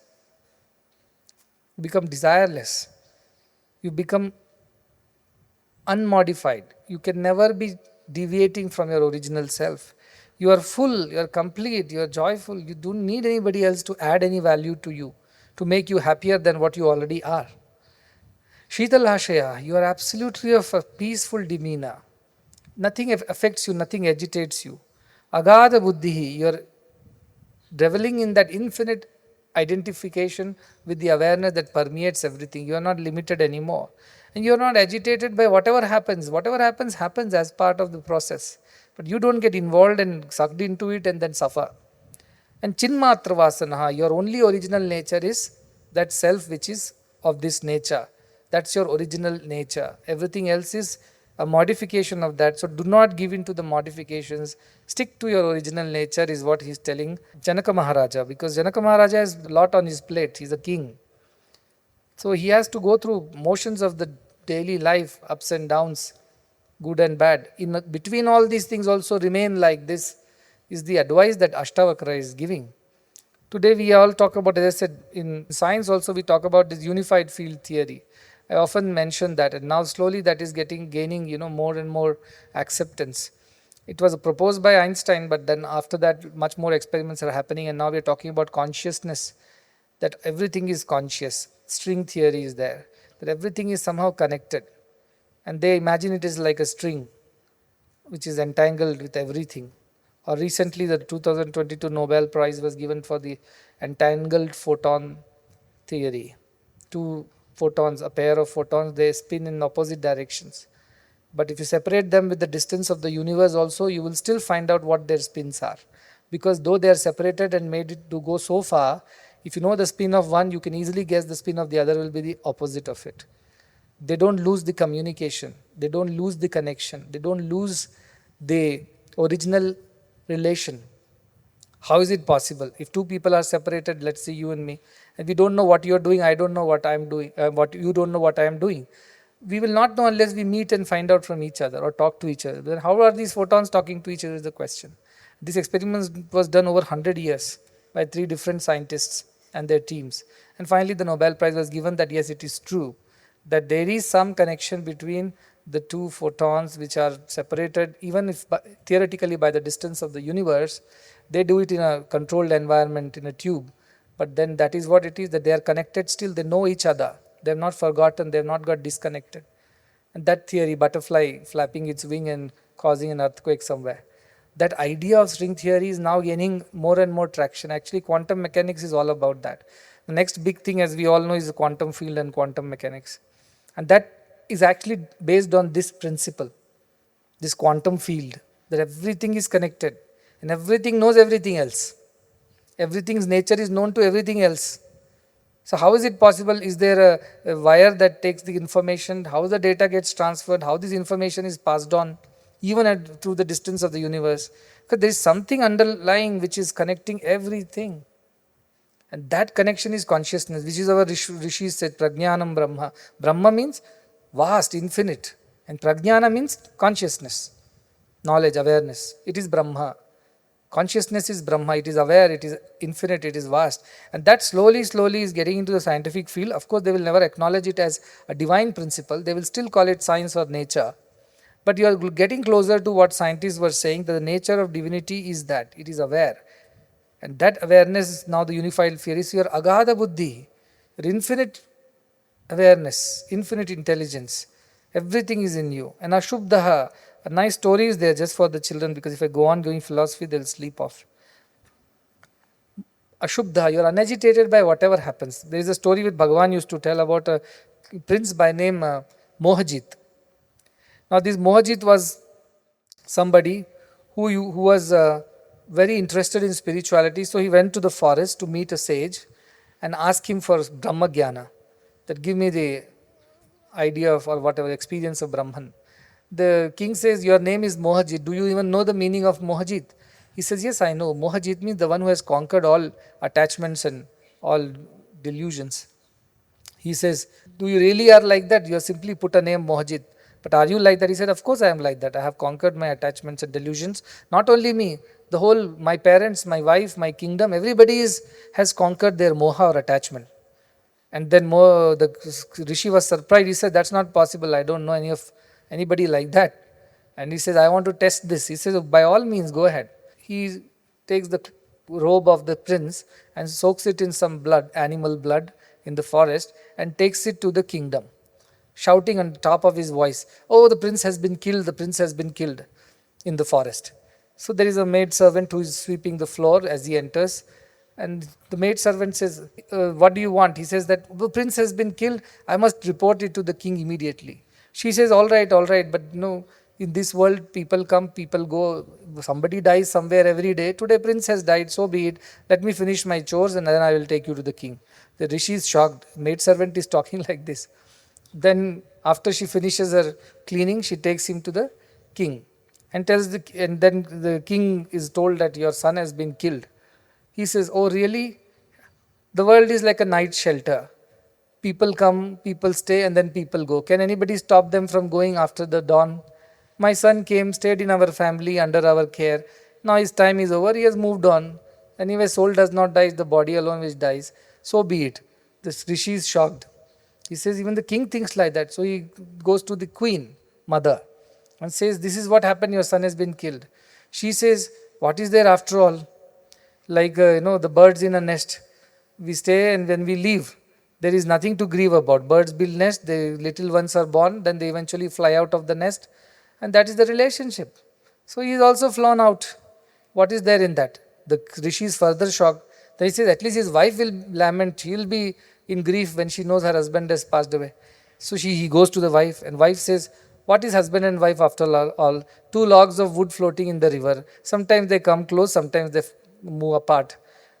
You become desireless. You become unmodified. You can never be deviating from your original self. You are full, you are complete, you are joyful. You don't need anybody else to add any value to you, to make you happier than what you already are. Shitalashaya, you are absolutely of a peaceful demeanor. Nothing affects you, nothing agitates you. Agada buddhihi, you are reveling in that infinite identification with the awareness that permeates everything. You are not limited anymore. And you are not agitated by whatever happens. Whatever happens, happens as part of the process. But you don't get involved and sucked into it and then suffer. And chinmatra vasanaha, your only original nature is that self which is of this nature. That's your original nature. Everything else is a modification of that. So do not give in to the modifications. Stick to your original nature is what he's telling Janaka Maharaja. Because Janaka Maharaja has a lot on his plate. He's a king. So he has to go through motions of the daily life, ups and downs, good and bad. In between all these things also remain like this is the advice that Ashtavakra is giving. Today we all talk about, as I said, in science also we talk about this unified field theory. I often mention that, and now slowly that is gaining more and more acceptance. It was proposed by Einstein, but then after that much more experiments are happening, and now we are talking about consciousness, that everything is conscious. String theory is there, that everything is somehow connected, and they imagine it is like a string which is entangled with everything. Or recently the 2022 Nobel Prize was given for the entangled photon theory. Two photons, a pair of photons, they spin in opposite directions. But if you separate them with the distance of the universe also, you will still find out what their spins are. Because though they are separated and made it to go so far, if you know the spin of one, you can easily guess the spin of the other will be the opposite of it. They don't lose the communication. They don't lose the connection. They don't lose the original relation. How is it possible? If two people are separated, let's say you and me, and we don't know what you're doing, I don't know what I'm doing, what you don't know what I am doing. We will not know unless we meet and find out from each other or talk to each other. Then how are these photons talking to each other is the question. This experiment was done over 100 years by 3 different scientists and their teams. And finally the Nobel Prize was given that yes, it is true that there is some connection between the two photons which are separated, even if theoretically by the distance of the universe. They do it in a controlled environment, in a tube. But then that is what it is, that they are connected still, they know each other. They have not forgotten, they have not got disconnected. And that theory, butterfly flapping its wing and causing an earthquake somewhere. That idea of string theory is now gaining more and more traction. Actually, quantum mechanics is all about that. The next big thing, as we all know, is the quantum field and quantum mechanics. And that is actually based on this principle, this quantum field, that everything is connected and everything knows everything else. Everything's nature is known to everything else. So how is it possible? Is there a wire that takes the information? How the data gets transferred? How this information is passed on, even through the distance of the universe? Because there is something underlying which is connecting everything. And that connection is consciousness, which is our rishis said, Prajnanam Brahma. Brahma means vast, infinite. And Prajnana means consciousness, knowledge, awareness. It is Brahma. Consciousness is Brahma. It is aware, it is infinite, it is vast. And that slowly is getting into the scientific field. Of course, they will never acknowledge it as a divine principle. They will still call it science or nature. But you are getting closer to what scientists were saying, that the nature of divinity is that it is aware. And that awareness is now the unified fear is your agada buddhi, your infinite awareness, infinite intelligence. Everything is in you. And ashubdaha, a nice story is there just for the children, because if I go on going philosophy, they'll sleep off. Ashubdha, you are unagitated by whatever happens. There is a story which Bhagavan used to tell about a prince by name Mohajit. Now this Mohajit was somebody who was very interested in spirituality. So he went to the forest to meet a sage and ask him for Brahma Jnana, that give me the idea of or whatever experience of Brahman. The king says, your name is Mohajit. Do you even know the meaning of Mohajit? He says, yes, I know. Mohajit means the one who has conquered all attachments and all delusions. He says, do you really are like that? You have simply put a name Mohajit. But are you like that? He said, of course I am like that. I have conquered my attachments and delusions. Not only me, the whole, my parents, my wife, my kingdom, everybody has conquered their moha or attachment. And then the Rishi was surprised. He said, that's not possible. I don't know anybody like that. And he says, I want to test this. He says, by all means, go ahead. He takes the robe of the prince and soaks it in some blood, animal blood in the forest, and takes it to the kingdom, shouting on the top of his voice, oh, the prince has been killed, the prince has been killed in the forest. So there is a maid servant who is sweeping the floor as he enters. And the maid servant says, what do you want? He says that the prince has been killed. I must report it to the king immediately. She says, all right, but no, in this world, people come, people go. Somebody dies somewhere every day. Today, prince has died, so be it. Let me finish my chores and then I will take you to the king. The rishi is shocked. Maid servant is talking like this. Then, after she finishes her cleaning, she takes him to the king and and then the king is told that your son has been killed. He says, oh, really? The world is like a night shelter. People come, people stay, and then people go. Can anybody stop them from going after the dawn? My son came, stayed in our family, under our care. Now his time is over, he has moved on. Anyway, soul does not die, it's the body alone which dies. So be it. This rishi is shocked. He says, even the king thinks like that. So he goes to the queen, mother, and says, this is what happened, your son has been killed. She says, what is there after all? Like, the birds in a nest. We stay and when we leave, there is nothing to grieve about. Birds build nest, the little ones are born, then they eventually fly out of the nest. And that is the relationship. So he is also flown out. What is there in that? The rishi is further shocked. Then he says, at least his wife will lament. He will be in grief when she knows her husband has passed away. So he goes to the wife, and wife says, what is husband and wife after all? Two logs of wood floating in the river. Sometimes they come close, sometimes they move apart.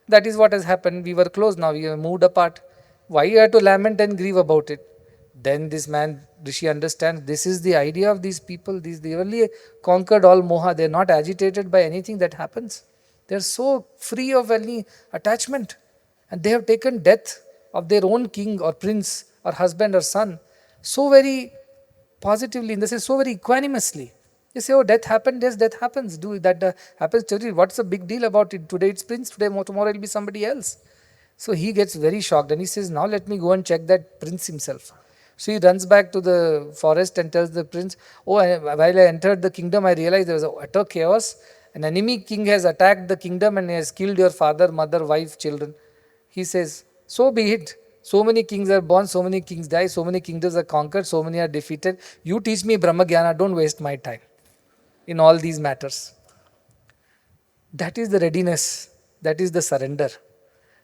That is what has happened. We were close, now we have moved apart. Why you have to lament and grieve about it? Then this man, Rishi, understands this is the idea of these people. They only conquered all moha. They are not agitated by anything that happens. They are so free of any attachment. And they have taken death of their own king or prince or husband or son so very positively, in the sense, so very equanimously. You say, oh, death happened. Yes, death happens. That happens to you. What's the big deal about it? Today it's prince, tomorrow it will be somebody else. So he gets very shocked and he says, now let me go and check that prince himself. So he runs back to the forest and tells the prince, oh, while I entered the kingdom, I realized there was utter chaos. An enemy king has attacked the kingdom and has killed your father, mother, wife, children. He says, so be it. So many kings are born, so many kings die, so many kingdoms are conquered, so many are defeated. You teach me Brahma Jnana, don't waste my time in all these matters. That is the readiness, that is the surrender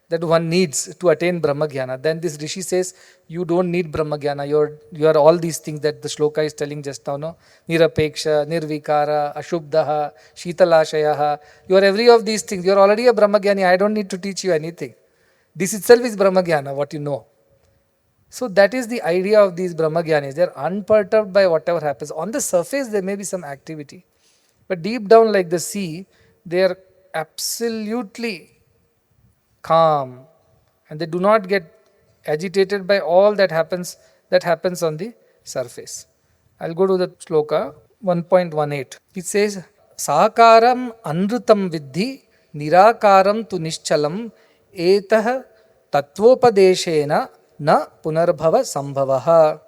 that one needs to attain Brahma Jnana. Then this Rishi says, you don't need Brahma Jnana, you are all these things that the shloka is telling just now, no? Nirapeksha, Nirvikara, Ashubdaha, Shitalashayaha. You are every of these things. You are already a Brahma Jnani. I don't need to teach you anything. This itself is Brahma Jnana, what you know. So that is the idea of these Brahma Jnanis. They are unperturbed by whatever happens. On the surface, there may be some activity. But deep down, like the sea, they are absolutely calm. And they do not get agitated by all that happens on the surface. I'll go to the shloka 1.18. It says, Sakaram anrutam vidhi nirakaram tu nishchalam etah tatvopadeshena na punarbhava sambhavaha.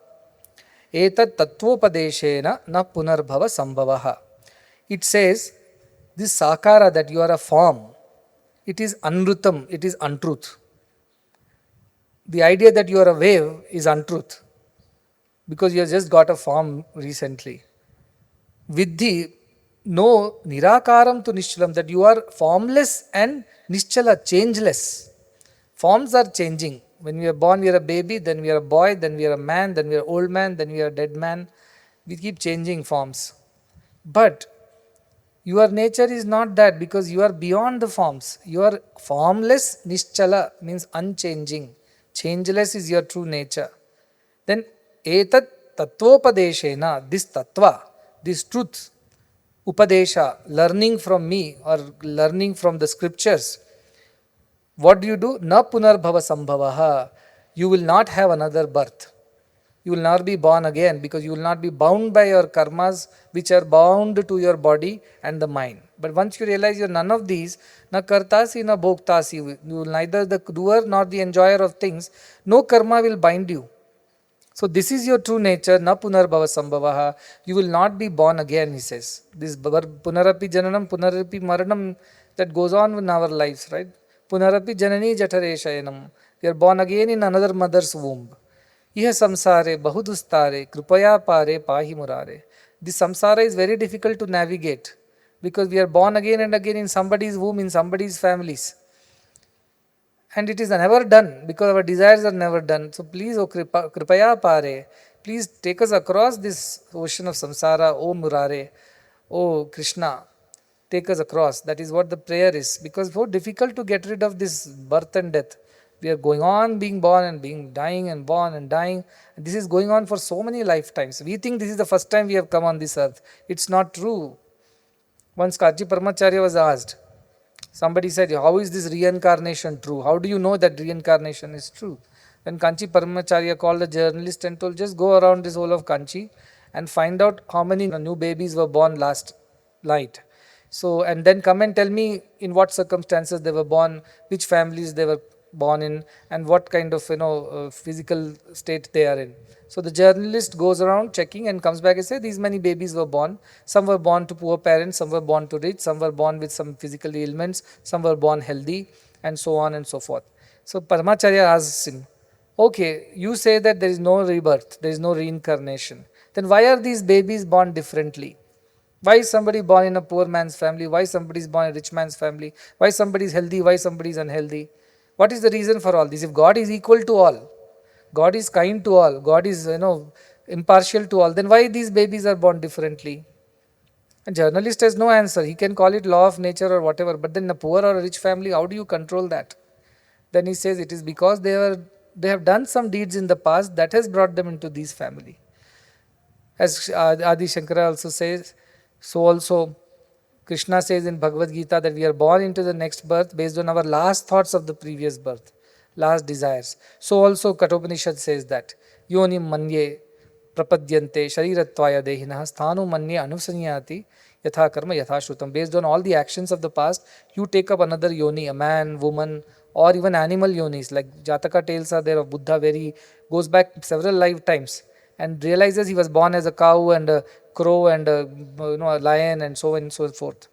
Etat tattvopadeshena na punarbhava sambhavaha. It says, this sakara, that you are a form, it is anrutam, it is untruth. The idea that you are a wave is untruth, because you have just got a form recently. Vidhi, no nirakaram to nishchalam, that you are formless and nischala, changeless. Forms are changing. When we are born, we are a baby, then we are a boy, then we are a man, then we are old man, then we are a dead man. We keep changing forms. But your nature is not that, because you are beyond the forms. You are formless, nischala means unchanging. Changeless is your true nature. Then etat tattvopadeshena, this tattva, this truth, upadesha, learning from me or learning from the scriptures. What do? Na punarbhava sambhavaha. You will not have another birth. You will not be born again, because you will not be bound by your karmas, which are bound to your body and the mind. But once you realize you're none of these, na kartasi na bhoktasi, you will neither the doer nor the enjoyer of things, no karma will bind you. So this is your true nature, na punarbhava sambhavaha. You will not be born again, he says. This punarapi jananam, punarapi maranam, that goes on in our lives, right? Punarapi janani jatare shayanam. We are born again in another mother's womb. Iha samsare bahudustare kripaya pare pahi murare. This samsara is very difficult to navigate, because we are born again and again in somebody's womb, in somebody's families. And it is never done, because our desires are never done. So please, O kripaya pare, please take us across this ocean of samsara, O murare, O Krishna. Take us across. That is what the prayer is, because it's so difficult to get rid of this birth and death. We are going on being born and being dying and born and dying. And this is going on for so many lifetimes. We think this is the first time we have come on this earth. It's not true. Once Kachi Paramacharya was asked, somebody said, how is this reincarnation true? How do you know that reincarnation is true? Then Kanchi Paramacharya called a journalist and told, just go around this whole of Kanchi and find out how many new babies were born last night. So, and then come and tell me in what circumstances they were born, which families they were born in, and what kind of physical state they are in. So the journalist goes around checking and comes back and says, these many babies were born. Some were born to poor parents, some were born to rich, some were born with some physical ailments, some were born healthy, and so on and so forth. So Paramacharya asks him, okay, you say that there is no rebirth, there is no reincarnation. Then why are these babies born differently? Why is somebody born in a poor man's family? Why somebody is born in a rich man's family? Why somebody is healthy? Why somebody is unhealthy? What is the reason for all this? If God is equal to all, God is kind to all, God is impartial to all, then why these babies are born differently? A journalist has no answer. He can call it law of nature or whatever, but then in a poor or a rich family, how do you control that? Then he says it is because they have done some deeds in the past that has brought them into this family. As Adi Shankara also says, so also Krishna says in Bhagavad Gita that we are born into the next birth based on our last thoughts of the previous birth, last desires. So also Kathopanishad says that Yonim manye prapadyante sharirattvaya dehinah sthanu manye anusanyati yatha karma yatha shrutam. Based on all the actions of the past, you take up another yoni, a man, woman, or even animal yonis. Like Jataka tales are there of Buddha, where he goes back several lifetimes and realizes he was born as a cow and a crow and a lion and so on and so forth.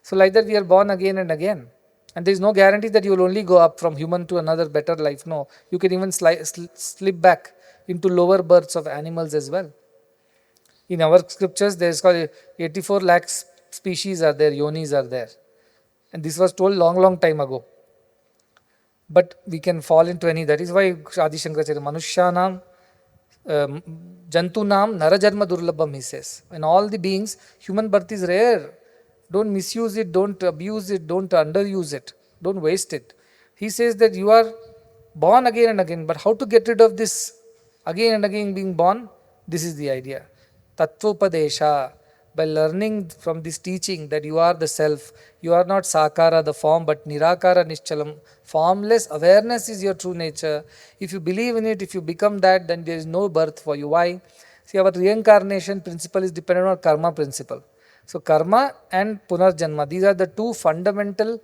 So like that we are born again and again. And there is no guarantee that you will only go up from human to another better life. No, you can even slip back into lower births of animals as well. In our scriptures, there is called 84 lakhs species are there, yonis are there. And this was told long time ago. But we can fall into any. That is why Adi Shankaracharya, Manushyanam, Jantunam Narajarma Durlabham, he says. In all the beings, human birth is rare. Don't misuse it, don't abuse it, don't underuse it, don't waste it. He says that you are born again and again, but how to get rid of this again and again being born? This is the idea. Tattvopadesha. By learning from this teaching that you are the self, you are not sakara, the form, but nirakara nishchalam. Formless awareness is your true nature. If you believe in it, if you become that, then there is no birth for you. Why? See, our reincarnation principle is dependent on karma principle. So karma and punarjanma, these are the two fundamental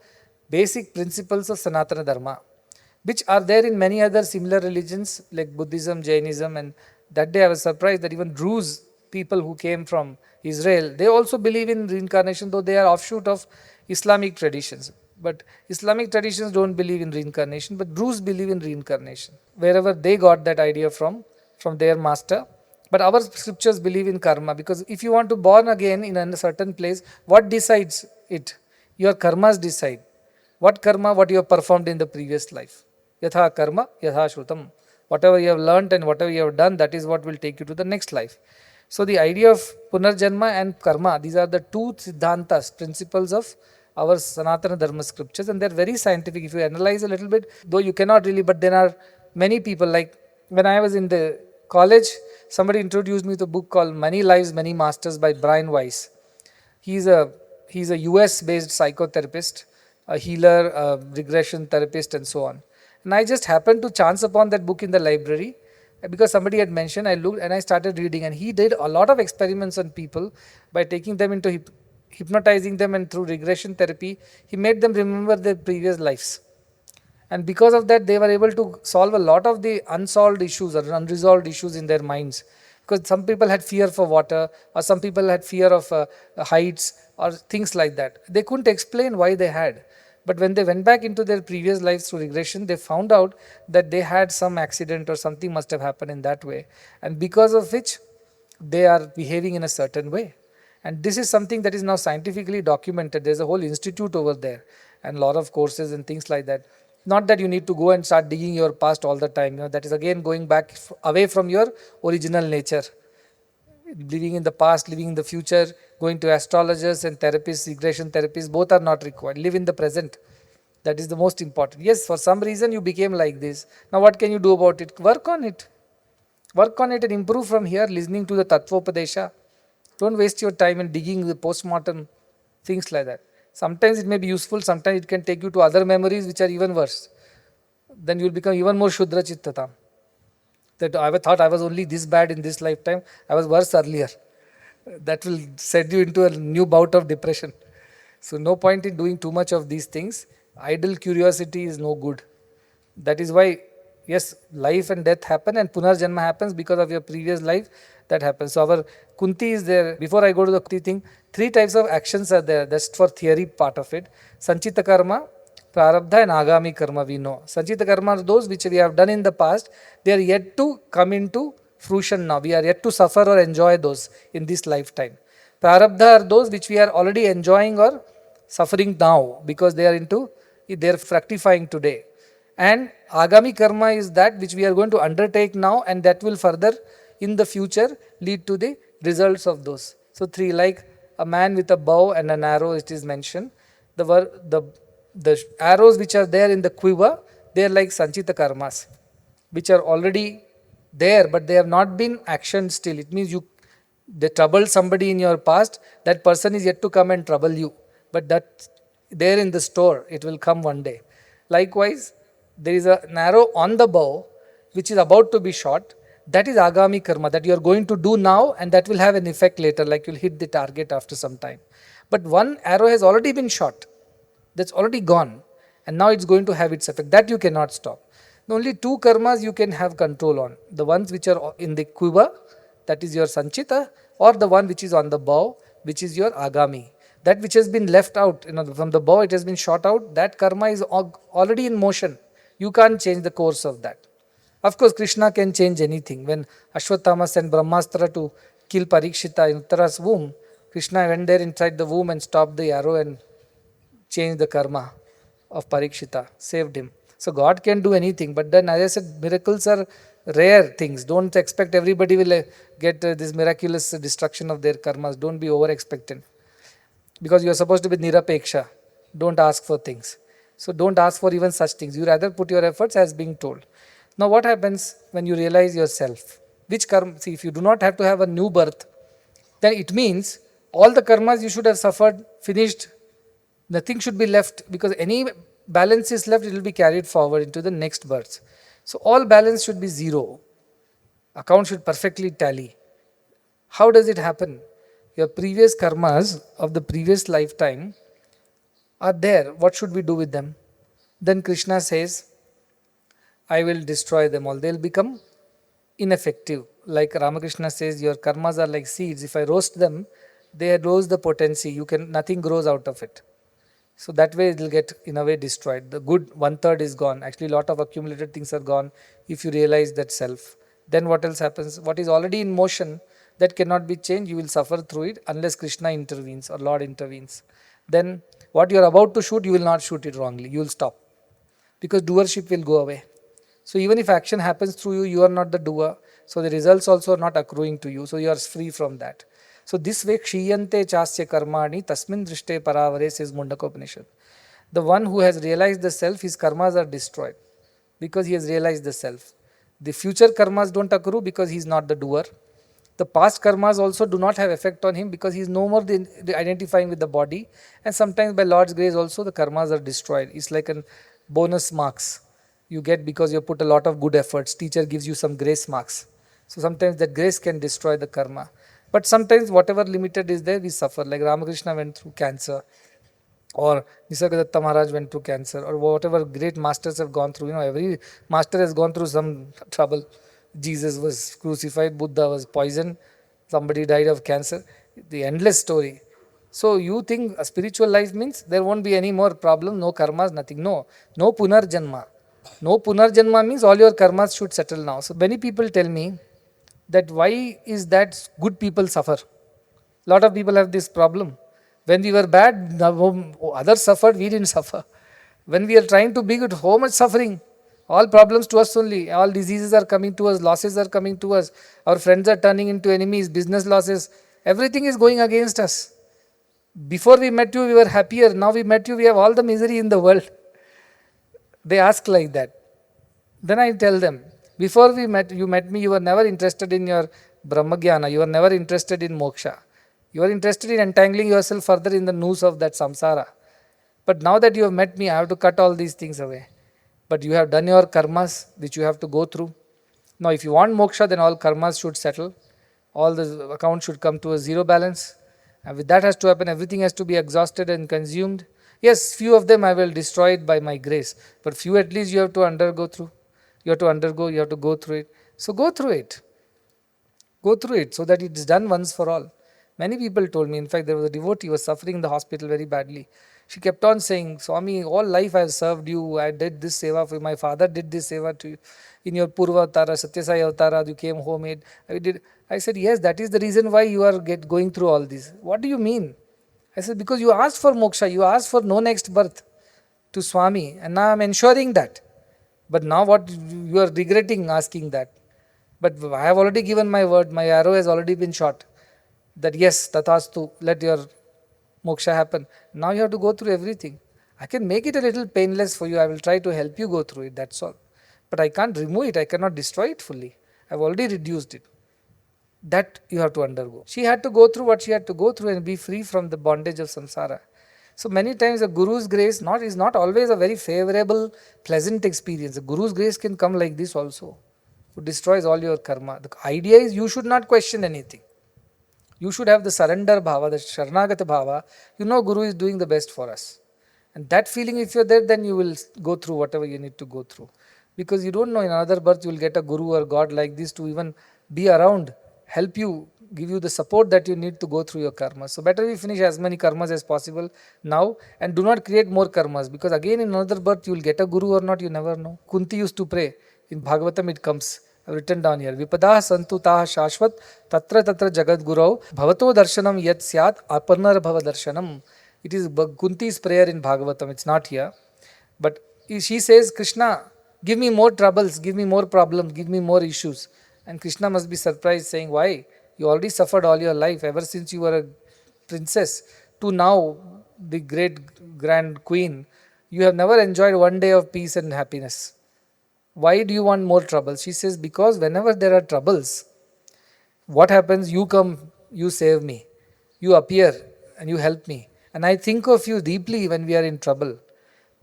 basic principles of Sanatana Dharma, which are there in many other similar religions like Buddhism, Jainism and That day I was surprised that even Druze, people who came from Israel, they also believe in reincarnation, though they are offshoot of Islamic traditions. But Islamic traditions don't believe in reincarnation, but Druze believe in reincarnation. Wherever they got that idea from their master. But our scriptures believe in karma, because if you want to born again in a certain place, what decides it? Your karmas decide. What karma? What you have performed in the previous life. Yatha karma, yatha shrutam. Whatever you have learnt and whatever you have done, that is what will take you to the next life. So the idea of punarjanma and karma, these are the two siddhantas, principles of our Sanatana Dharma scriptures, and they're very scientific. If you analyze a little bit, though you cannot really, but there are many people, like when I was in the college, somebody introduced me to a book called Many Lives, Many Masters by Brian Weiss. He's a US based psychotherapist, a healer, a regression therapist, and so on. And I just happened to chance upon that book in the library because somebody had mentioned. I looked and I started reading, and he did a lot of experiments on people by taking them into hypnotizing them, and through regression therapy, he made them remember their previous lives. And because of that, they were able to solve a lot of the unsolved issues or unresolved issues in their minds. Because some people had fear for water, or some people had fear of heights, or things like that. They couldn't explain why they had. But when they went back into their previous lives through regression, they found out that they had some accident or something must have happened in that way. And because of which, they are behaving in a certain way. And this is something that is now scientifically documented. There's a whole institute over there and a lot of courses and things like that. Not that you need to go and start digging your past all the time. That is again going back away from your original nature. Living in the past, living in the future, going to astrologers and therapists, regression therapists, both are not required. Live in the present. That is the most important. Yes, for some reason you became like this. Now what can you do about it? Work on it. Work on it and improve from here, listening to the Tattvopadesha. Don't waste your time in digging the postmortem, things like that. Sometimes it may be useful, sometimes it can take you to other memories which are even worse. Then you will become even more Shudra Chittatam. That I thought I was only this bad in this lifetime, I was worse earlier. That will send you into a new bout of depression. So no point in doing too much of these things. Idle curiosity is no good. That is why, yes, life and death happen, and Punarjanma happens because of your previous life. That happens. So our Kunti is there. Before I go to the Kunti thing, 3 types of actions are there. That's for theory part of it. Sanchita karma, Prarabdha, and Agami karma we know. Sanchita karma are those which we have done in the past. They are yet to come into fruition now. We are yet to suffer or enjoy those in this lifetime. Prarabdha are those which we are already enjoying or suffering now because they are fructifying today. And Agami karma is that which we are going to undertake now, and that will further in the future lead to the results of those. So 3, like a man with a bow and an arrow, it is mentioned. The arrows which are there in the quiver, they are like Sanchita karmas, which are already there, but they have not been actioned still. It means they troubled somebody in your past, that person is yet to come and trouble you. But that there in the store, it will come one day. Likewise, there is an arrow on the bow which is about to be shot. That is Agami karma that you are going to do now, and that will have an effect later, like you'll hit the target after some time. But one arrow has already been shot. That's already gone. And now it's going to have its effect. That you cannot stop. The only 2 karmas you can have control on. The ones which are in the quiver, that is your Sanchita, or the one which is on the bow, which is your Agami. That which has been left out, from the bow, it has been shot out, that karma is already in motion. You can't change the course of that. Of course, Krishna can change anything. When Ashwatthama sent Brahmastra to kill Parikshita in Uttara's womb, Krishna went there inside the womb and stopped the arrow and changed the karma of Parikshita, saved him. So God can do anything, but then as I said, miracles are rare things. Don't expect everybody will get this miraculous destruction of their karmas. Don't be over expectant. Because you are supposed to be nirapeksha. Don't ask for things. So don't ask for even such things. You rather put your efforts as being told. Now what happens when you realize yourself? Which karma? See, if you do not have to have a new birth, then it means all the karmas you should have suffered, finished. Nothing should be left, because any balance is left, it will be carried forward into the next birth. So all balance should be 0. Account should perfectly tally. How does it happen? Your previous karmas of the previous lifetime are there. What should we do with them? Then Krishna says, I will destroy them all. They will become ineffective. like Ramakrishna says, your karmas are like seeds. If I roast them, they lose the potency. Nothing grows out of it. So that way it will get in a way destroyed. The good 1/3 is gone. Actually, a lot of accumulated things are gone if you realize that self. Then what else happens? What is already in motion that cannot be changed, you will suffer through it unless Krishna intervenes or Lord intervenes. Then what you are about to shoot, you will not shoot it wrongly. You will stop because doership will go away. So even if action happens through you, you are not the doer. So the results also are not accruing to you. So you are free from that. So this way, kshiyante chasya karmani tasmin drishte paravare, says Mundaka Upanishad. The one who has realized the self, his karmas are destroyed because he has realized the self. The future karmas don't accrue because he is not the doer. The past karmas also do not have effect on him because he is no more identifying with the body. And sometimes by Lord's grace also the karmas are destroyed. It's like a bonus marks you get because you put a lot of good efforts. Teacher gives you some grace marks. So sometimes that grace can destroy the karma. But sometimes whatever limited is there, we suffer. Like Ramakrishna went through cancer, or Nisargadatta Maharaj went through cancer, or whatever great masters have gone through. Every master has gone through some trouble. Jesus was crucified, Buddha was poisoned, somebody died of cancer. The endless story. So you think a spiritual life means there won't be any more problem, no karmas, nothing. No, no punarjanma. No punarjanma means all your karmas should settle now. So many people tell me that why is that good people suffer? Lot of people have this problem. When we were bad, others suffered, we didn't suffer. When we are trying to be good, so much suffering. All problems to us only. All diseases are coming to us, losses are coming to us. Our friends are turning into enemies, business losses. Everything is going against us. Before we met you, we were happier. Now we met you, we have all the misery in the world. They ask like that. Then I tell them, before you met me, you were never interested in your Brahmagyana, you were never interested in moksha. You are interested in entangling yourself further in the noose of that samsara. But now that you have met me, I have to cut all these things away. But you have done your karmas, which you have to go through. Now, if you want moksha, then all karmas should settle. All the accounts should come to a zero balance. And with that has to happen, everything has to be exhausted and consumed. Yes, few of them I will destroy it by my grace. But few at least you have to undergo through. You have to go through it. So go through it. Go through it so that it is done once for all. Many people told me, in fact, there was a devotee who was suffering in the hospital very badly. She kept on saying, Swami, all life I have served you, I did this seva for you, my father did this seva to you. In your Purva Avtara, Satya Sai Avtara, you came home. I said, yes, that is the reason why you are going through all this. What do you mean? I said, because you asked for moksha, you asked for no next birth to Swami, and now I am ensuring that. But now what you are regretting asking that. But I have already given my word, my arrow has already been shot. That yes, tatastu, let your moksha happen. Now you have to go through everything. I can make it a little painless for you. I will try to help you go through it, that's all. But I can't remove it. I cannot destroy it fully. I have already reduced it. That you have to undergo. She had to go through what she had to go through and be free from the bondage of samsara. So many times the Guru's grace is not always a very favorable, pleasant experience. The Guru's grace can come like this also, who destroys all your karma. The idea is you should not question anything. You should have the surrender bhava, the Sharanagata bhava. You know Guru is doing the best for us. And that feeling, if you're there, then you will go through whatever you need to go through. Because you don't know in another birth you will get a Guru or God like this to even be around, help you, give you the support that you need to go through your karmas. So better we finish as many karmas as possible now and do not create more karmas. Because again in another birth you will get a Guru or not, you never know. Kunti used to pray. In Bhagavatam it comes. I've written down here. Vipadah santu taha shashvat tatra tatra jagad gurau bhavato darshanam yat syat aparnar bhava darshanam. It is Kunti's prayer in Bhagavatam. It's not here. But she says, Krishna, give me more troubles, give me more problems, give me more issues. And Krishna must be surprised saying, why? You already suffered all your life ever since you were a princess to now the great grand queen. You have never enjoyed one day of peace and happiness. Why do you want more troubles? She says, because whenever there are troubles, what happens? You come, you save me. You appear and you help me. And I think of you deeply when we are in trouble.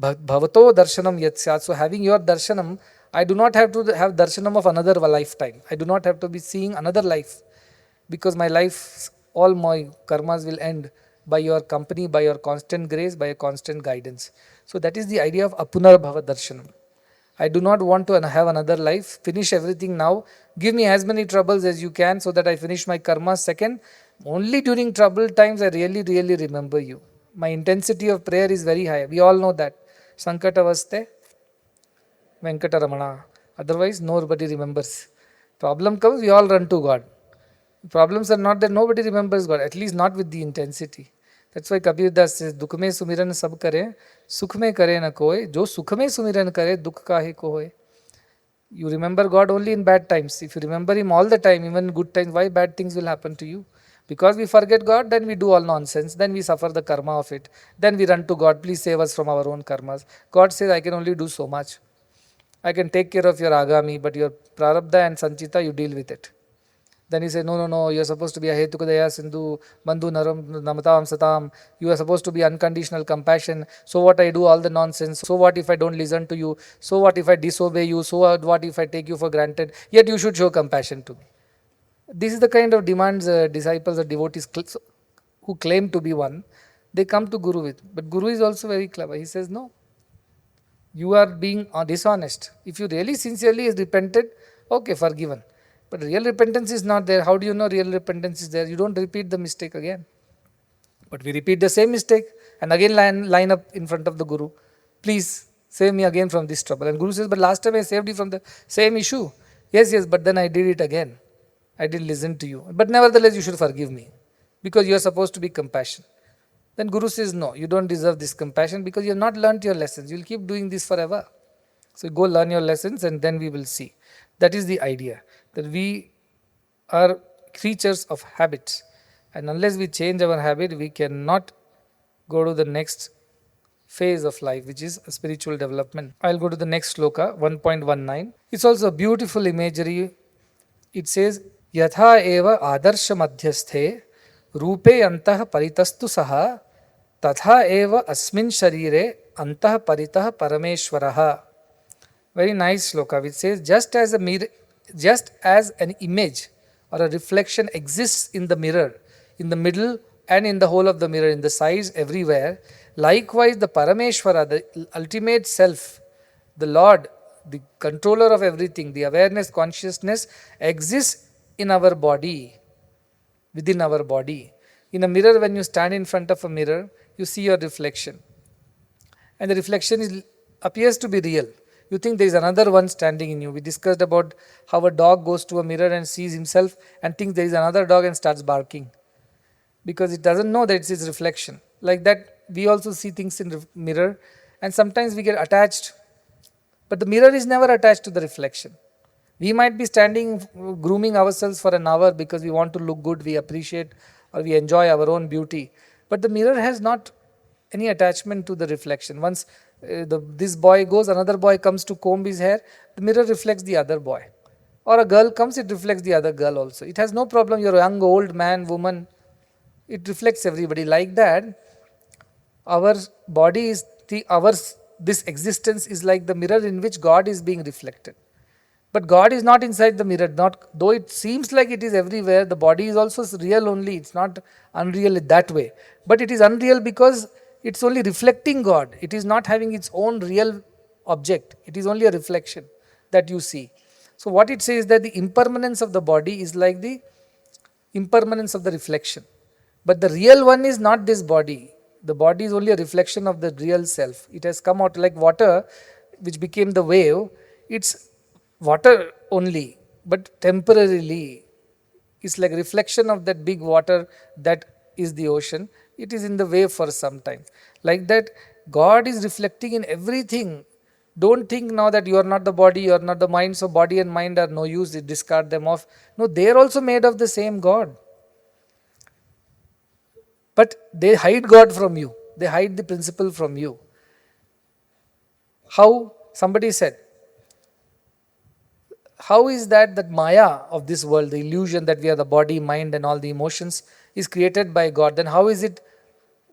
Bhavato darshanam yatsyat. So having your darshanam, I do not have to have darshanam of another lifetime. I do not have to be seeing another life. Because my life, all my karmas will end by your company, by your constant grace, by your constant guidance. So that is the idea of apunar bhava darshanam. I do not want to have another life. Finish everything now. Give me as many troubles as you can so that I finish my karma. Second, only during trouble times I really, really remember you. My intensity of prayer is very high. We all know that. Sankatavaste, Venkataramana. Otherwise, nobody remembers. Problem comes, we all run to God. Problems are not that nobody remembers God, at least not with the intensity. That's why Kabir Das says, दुख में सुमिरन सब करे, सुख में करे न कोय, जो सुख में सुमिरन करे, दुख काहे को होय. You remember God only in bad times. If you remember Him all the time, even good times, why bad things will happen to you? Because we forget God, then we do all nonsense, then we suffer the karma of it. Then we run to God, please save us from our own karmas. God says, I can only do so much. I can take care of your agami, but your prarabdha and sanchita, you deal with it. Then he said, no, you're supposed to be a hetukadaya sindhu, bandhu naram namatam satam. You are supposed to be unconditional compassion. So what I do all the nonsense? So what if I don't listen to you? So what if I disobey you? So what if I take you for granted? Yet you should show compassion to me. This is the kind of demands disciples or devotees who claim to be one, they come to Guru with. But Guru is also very clever. He says, no, you are being dishonest. If you really sincerely repented, okay, forgiven. But real repentance is not there. How do you know real repentance is there? You don't repeat the mistake again. But we repeat the same mistake and again line up in front of the Guru. Please save me again from this trouble. And Guru says, but last time I saved you from the same issue. Yes, but then I did it again. I didn't listen to you. But nevertheless, you should forgive me because you are supposed to be compassionate. Then Guru says, no, you don't deserve this compassion because you have not learnt your lessons. You will keep doing this forever. So go learn your lessons and then we will see. That is the idea. That we are creatures of habits, and unless we change our habit, we cannot go to the next phase of life, which is spiritual development. I'll go to the next sloka, 1.19. It's also a beautiful imagery. It says, Yatha eva adarsha madhyasthe rupe antah paritastu saha tatha eva asmin sharire antah paritah parameshwaraha. Very nice sloka, which says, just as an image or a reflection exists in the mirror, in the middle and in the whole of the mirror, in the sides, everywhere, likewise the Parameshwara, the ultimate self, the Lord, the controller of everything, the awareness, consciousness exists in our body, within our body. In a mirror, when you stand in front of a mirror, you see your reflection. And the reflection appears to be real. You think there is another one standing in you. We discussed about how a dog goes to a mirror and sees himself and thinks there is another dog and starts barking. Because it doesn't know that it's its reflection. Like that, we also see things in the mirror and sometimes we get attached. But the mirror is never attached to the reflection. We might be standing, grooming ourselves for an hour because we want to look good, we appreciate or we enjoy our own beauty. But the mirror has not any attachment to the reflection. Once this boy goes, another boy comes to comb his hair, the mirror reflects the other boy. Or a girl comes, it reflects the other girl also. It has no problem, you're a young, old man, woman. It reflects everybody. Like that, our body is, this existence is like the mirror in which God is being reflected. But God is not inside the mirror. Though it seems like it is everywhere, the body is also real only. It's not unreal in that way. But it is unreal because it's only reflecting God. It is not having its own real object. It is only a reflection that you see. So what it says is that the impermanence of the body is like the impermanence of the reflection. But the real one is not this body. The body is only a reflection of the real self. It has come out like water, which became the wave. It's water only, but temporarily. It's like reflection of that big water that is the ocean. It is in the wave for some time. Like that, God is reflecting in everything. Don't think now that you are not the body, you are not the mind, so body and mind are no use, discard them off. No, they are also made of the same God. But they hide God from you. They hide the principle from you. How? Somebody said, how is that Maya of this world, the illusion that we are the body, mind and all the emotions is created by God? Then how is it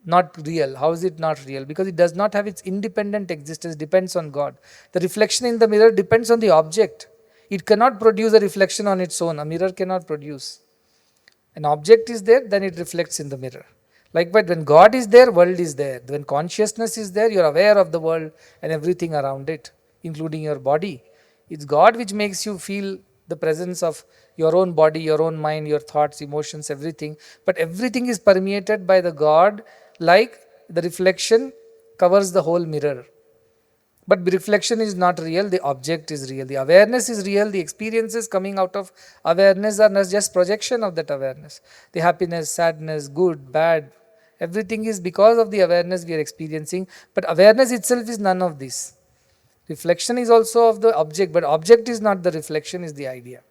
not real? How is it not real? Because it does not have its independent existence, depends on God. The reflection in the mirror depends on the object. It cannot produce a reflection on its own. A mirror cannot produce. An object is there, then it reflects in the mirror. Likewise, when God is there, world is there. When consciousness is there, you are aware of the world and everything around it. including your body. It's God which makes you feel the presence of your own body, your own mind, your thoughts, emotions, everything. But everything is permeated by the God, like the reflection covers the whole mirror. But the reflection is not real, the object is real. The awareness is real, the experiences coming out of awareness are not just projection of that awareness. The happiness, sadness, good, bad, everything is because of the awareness we are experiencing. But awareness itself is none of this. Reflection is also of the object, but object is not the reflection, is the idea.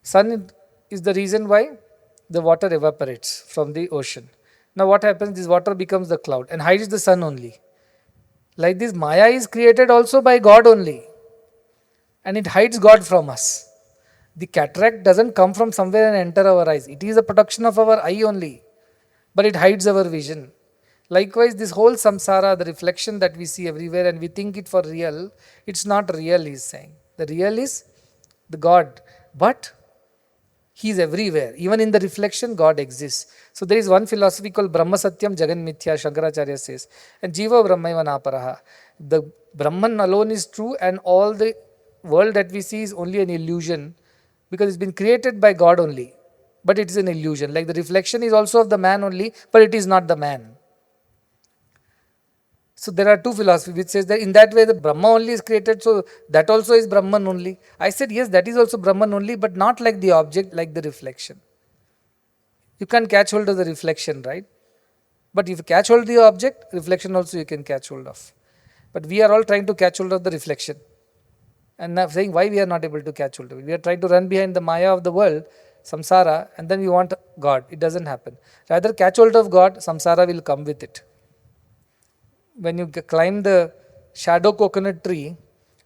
Sun is the reason why the water evaporates from the ocean. Now what happens? This water becomes the cloud and hides the sun only. Like this, Maya is created also by God only, and it hides God from us. The cataract doesn't come from somewhere and enter our eyes. It is a production of our eye only, but it hides our vision. Likewise, this whole samsara, the reflection that we see everywhere and we think it for real, it's not real, he's saying. The real is the God, but he is everywhere. Even in the reflection, God exists. So there is one philosophy called Brahma Satyam Jagan Mithya, Shankaracharya says, and Jiva Brahmaiva Naparaha. The Brahman alone is true, and all the world that we see is only an illusion, because it's been created by God only, but it is an illusion. Like the reflection is also of the man only, but it is not the man. So there are two philosophies which says that in that way the Brahma only is created, so that also is Brahman only. I said yes, that is also Brahman only, but not like the object, like the reflection. You can't catch hold of the reflection, right? But if you catch hold of the object, reflection also you can catch hold of. But we are all trying to catch hold of the reflection. And now saying why we are not able to catch hold of it. We are trying to run behind the Maya of the world, samsara, and then we want God. It doesn't happen. Rather catch hold of God, samsara will come with it. When you climb the shadow coconut tree,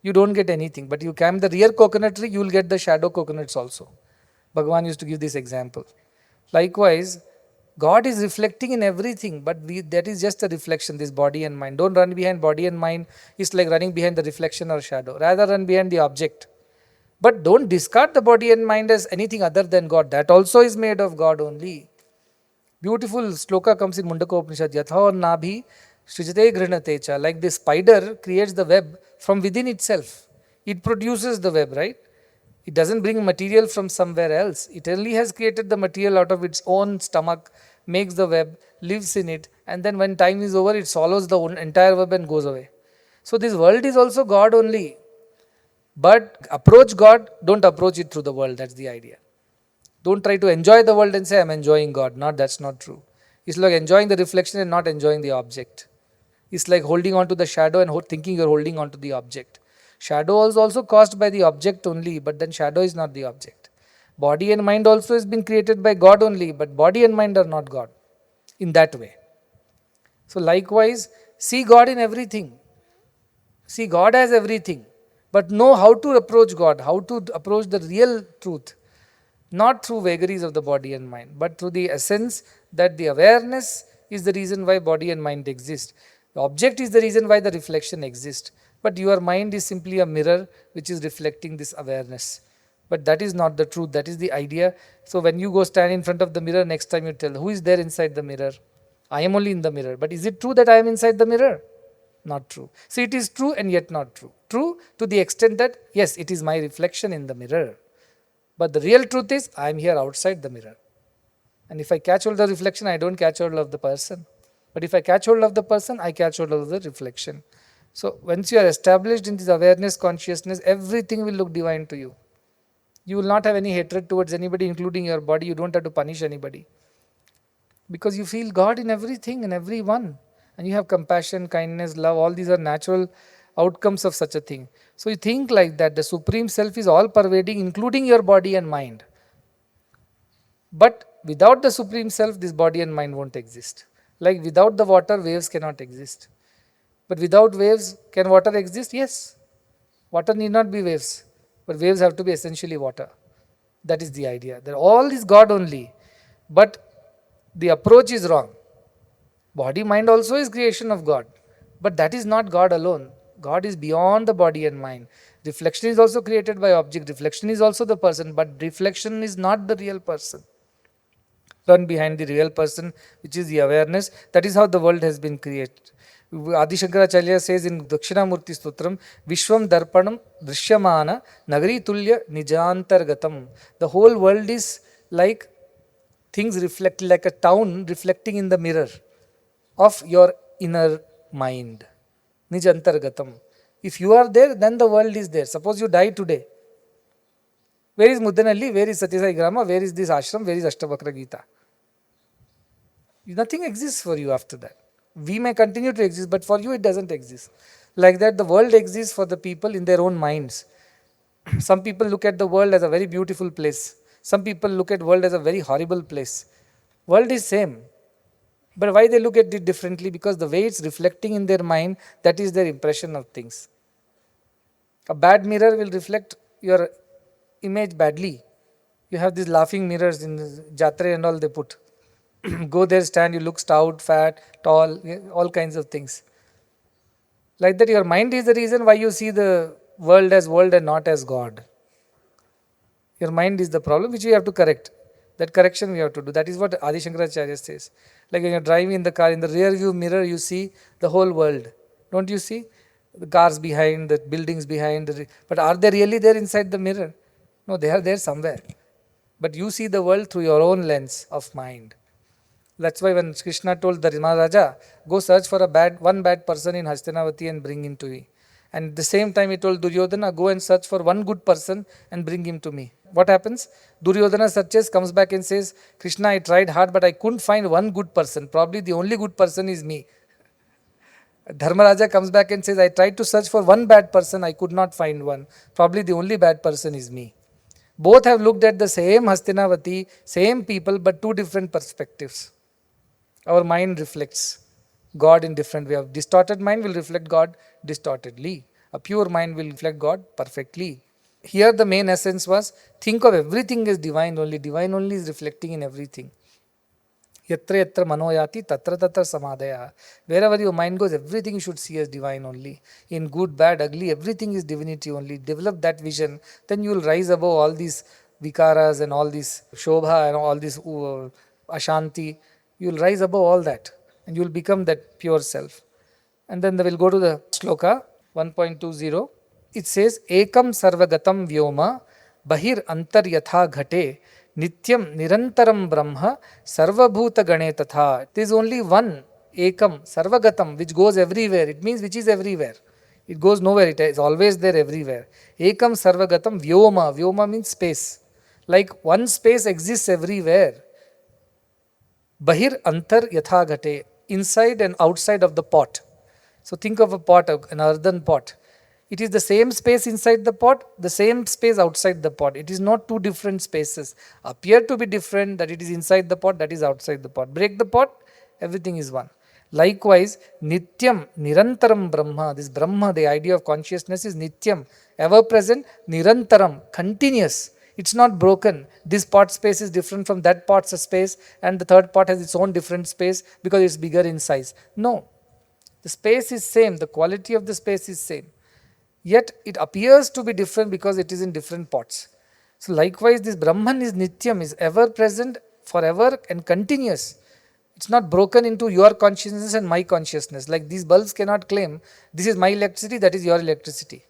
you don't get anything. But you climb the real coconut tree, you will get the shadow coconuts also. Bhagavan used to give this example. Likewise, God is reflecting in everything, but that is just a reflection, this body and mind. Don't run behind body and mind. It's like running behind the reflection or shadow. Rather run behind the object. But don't discard the body and mind as anything other than God. That also is made of God only. Beautiful sloka comes in Mundaka Upanishad. Yatha nabhi srijate ghrinatecha. Like the spider creates the web from within itself. It produces the web, right? It doesn't bring material from somewhere else. It only has created the material out of its own stomach, makes the web, lives in it, and then when time is over, it swallows the entire web and goes away. So this world is also God only. But approach God, don't approach it through the world. That's the idea. Don't try to enjoy the world and say, I'm enjoying God. That's not true. It's like enjoying the reflection and not enjoying the object. It's like holding on to the shadow and thinking you're holding on to the object. Shadow is also caused by the object only, but then shadow is not the object. Body and mind also has been created by God only, but body and mind are not God in that way. So likewise, see God in everything. See God as everything, but know how to approach God, how to approach the real truth. Not through vagaries of the body and mind, but through the essence that the awareness is the reason why body and mind exist. The object is the reason why the reflection exists. But your mind is simply a mirror which is reflecting this awareness. But that is not the truth, that is the idea. So when you go stand in front of the mirror, next time you tell, who is there inside the mirror? I am only in the mirror. But is it true that I am inside the mirror? Not true. So it is true and yet not true. True to the extent that, yes, it is my reflection in the mirror. But the real truth is, I am here outside the mirror. And if I catch hold of the reflection, I don't catch hold of the person. But if I catch hold of the person, I catch hold of the reflection. So once you are established in this awareness, consciousness, everything will look divine to you. You will not have any hatred towards anybody, including your body. You don't have to punish anybody. Because you feel God in everything and everyone. And you have compassion, kindness, love. All these are natural outcomes of such a thing. So you think like that. The Supreme Self is all pervading, including your body and mind. But without the Supreme Self, this body and mind won't exist. Like without the water, waves cannot exist. But without waves, can water exist? Yes. Water need not be waves. But waves have to be essentially water. That is the idea. That all is God only. But the approach is wrong. Body, mind also is creation of God. But that is not God alone. God is beyond the body and mind. Reflection is also created by object. Reflection is also the person. But reflection is not the real person. Run behind the real person, which is the awareness. That is how the world has been created. Adi Shankaracharya says in Dakshinamurti Stotram, Vishwam Darpanam Drishyamana Nagari Tulya Nijantargatam. The whole world is like things reflect, like a town reflecting in the mirror of your inner mind. Nijantargatam. If you are there, then the world is there. Suppose you die today. Where is Mudanalli? Where is Satyasai Grama? Where is this ashram? Where is Ashtavakra Gita? Nothing exists for you after that. We may continue to exist, but for you it doesn't exist. Like that, the world exists for the people in their own minds. Some people look at the world as a very beautiful place. Some people look at world as a very horrible place. World is same. But why they look at it differently? Because the way it's reflecting in their mind, that is their impression of things. A bad mirror will reflect your image badly. You have these laughing mirrors in Jatre and all they put. Go there, stand, you look stout, fat, tall, all kinds of things. Like that, your mind is the reason why you see the world as world and not as God. Your mind is the problem which we have to correct. That correction we have to do. That is what Adi Shankaracharya says. Like when you're driving in the car, in the rear view mirror, you see the whole world. Don't you see? The cars behind, the buildings behind. But are they really there inside the mirror? No, they are there somewhere. But you see the world through your own lens of mind. That's why when Krishna told the Maharaja, go search for one bad person in Hastinavati and bring him to me. And at the same time he told Duryodhana, go and search for one good person and bring him to me. What happens? Duryodhana searches, comes back and says, Krishna, I tried hard but I couldn't find one good person. Probably the only good person is me. Dharmaraja comes back and says, I tried to search for one bad person, I could not find one. Probably the only bad person is me. Both have looked at the same Hastinavati, same people, but two different perspectives. Our mind reflects God in different way. A distorted mind will reflect God distortedly. A pure mind will reflect God perfectly. Here the main essence was, think of everything as divine only. Divine only is reflecting in everything. Yatra yatra manoyati tatra tatra samadaya. Wherever your mind goes, everything you should see as divine only. In good, bad, ugly, everything is divinity only. Develop that vision, then you will rise above all these vikaras and all this shobha and all this ashanti. You will rise above all that and you will become that pure self. And then we'll go to the shloka 1.20. It says, Ekam sarvagatam vyoma bahir antar yatha ghate nityam nirantaram brahma sarvabhuta gane tatha. There is only one ekam sarvagatam which goes everywhere. It means which is everywhere. It goes nowhere. It is always there everywhere. Ekam sarvagatam vyoma. Vyoma means space. Like one space exists everywhere. Bahir antar yatha ghate. Inside and outside of the pot. So think of a pot, an earthen pot. It is the same space inside the pot, the same space outside the pot. It is not two different spaces. Appear to be different, that it is inside the pot, that is outside the pot. Break the pot, everything is one. Likewise, Nityam, Nirantaram Brahma. This Brahma, the idea of consciousness is Nityam, ever present, Nirantaram, continuous. It's not broken. This pot space is different from that pot's space, and the third pot has its own different space because it's bigger in size. No. The space is same, the quality of the space is same. Yet it appears to be different because it is in different pots. So likewise, this Brahman is Nityam, is ever present, forever and continuous. It's not broken into your consciousness and my consciousness. Like these bulbs cannot claim, this is my electricity, that is your electricity.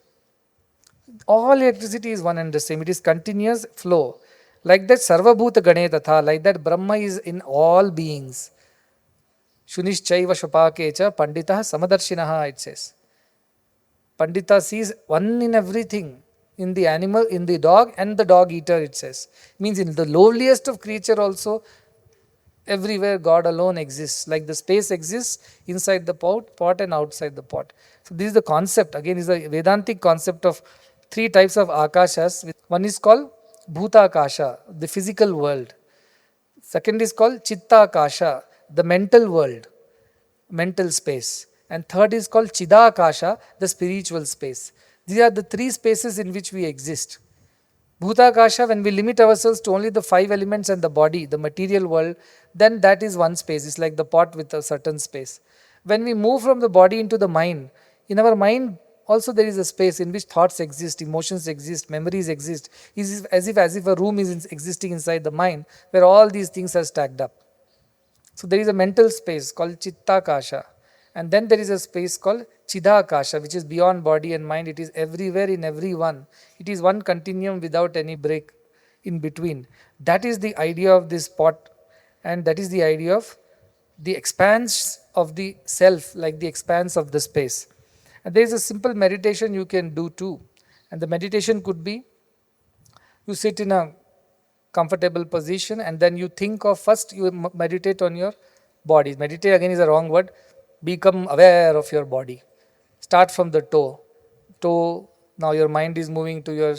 All electricity is one and the same. It is continuous flow. Like that Sarvabhuta Gane Tatha, like that Brahma is in all beings. Shunischaiva Shapakecha Pandita Samadarshinaha, it says. Pandita sees one in everything, in the animal, in the dog and the dog eater, it says. Means in the lowliest of creature also, everywhere God alone exists. Like the space exists inside the pot and outside the pot. So this is the concept. Again, is a Vedantic concept of three types of akashas. One is called Bhuta Akasha, the physical world. Second is called Chitta Akasha, the mental world, mental space. And third is called Chidakasha, the spiritual space. These are the three spaces in which we exist. Bhutakasha, when we limit ourselves to only the five elements and the body, the material world, then that is one space. It's like the pot with a certain space. When we move from the body into the mind, in our mind also there is a space in which thoughts exist, emotions exist, memories exist. It's as if a room is existing inside the mind where all these things are stacked up. So there is a mental space called Chittakasha. And then there is a space called Chidakasha, which is beyond body and mind. It is everywhere in everyone. It is one continuum without any break in between. That is the idea of this pot, and that is the idea of the expanse of the self, like the expanse of the space. And there is a simple meditation you can do too. And the meditation could be, you sit in a comfortable position and then you think of, first you meditate on your body. Meditate again is a wrong word. Become aware of your body. Start from the toe. Now your mind is moving to your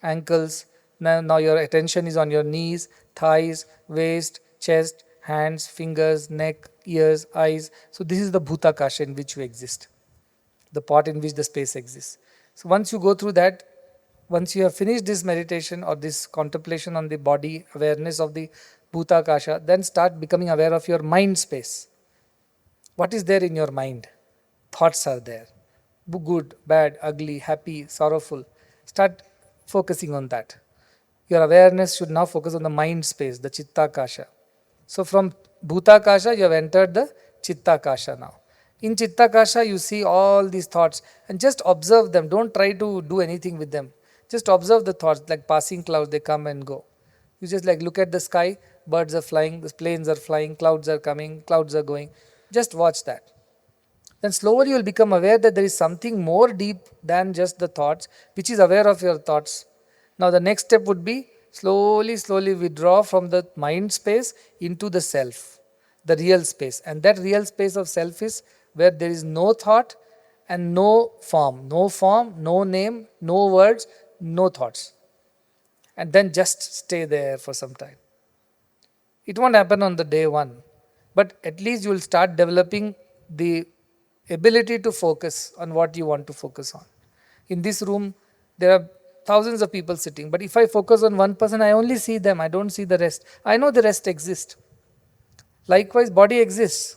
ankles. Now your attention is on your knees, thighs, waist, chest, hands, fingers, neck, ears, eyes. So this is the bhutakasha in which you exist, the pot in which the space exists. So once you go through that, once you have finished this meditation or this contemplation on the body, awareness of the bhutakasha, then start becoming aware of your mind space. What is there in your mind? Thoughts are there. Good, bad, ugly, happy, sorrowful. Start focusing on that. Your awareness should now focus on the mind space, the chittakasha. So from bhutakasha, you have entered the chittakasha now. In chittakasha, you see all these thoughts and just observe them. Don't try to do anything with them. Just observe the thoughts, like passing clouds, they come and go. You just like look at the sky, birds are flying, the planes are flying, clouds are coming, clouds are going. Just watch that. Then slowly you will become aware that there is something more deep than just the thoughts, which is aware of your thoughts. Now the next step would be slowly withdraw from the mind space into the self, the real space. And that real space of self is where there is no thought and no form, no name, no words, no thoughts. And then just stay there for some time. It won't happen on the day one, but at least you will start developing the ability to focus on what you want to focus on. In this room, there are thousands of people sitting, but if I focus on one person, I only see them, I don't see the rest. I know the rest exists. Likewise, body exists,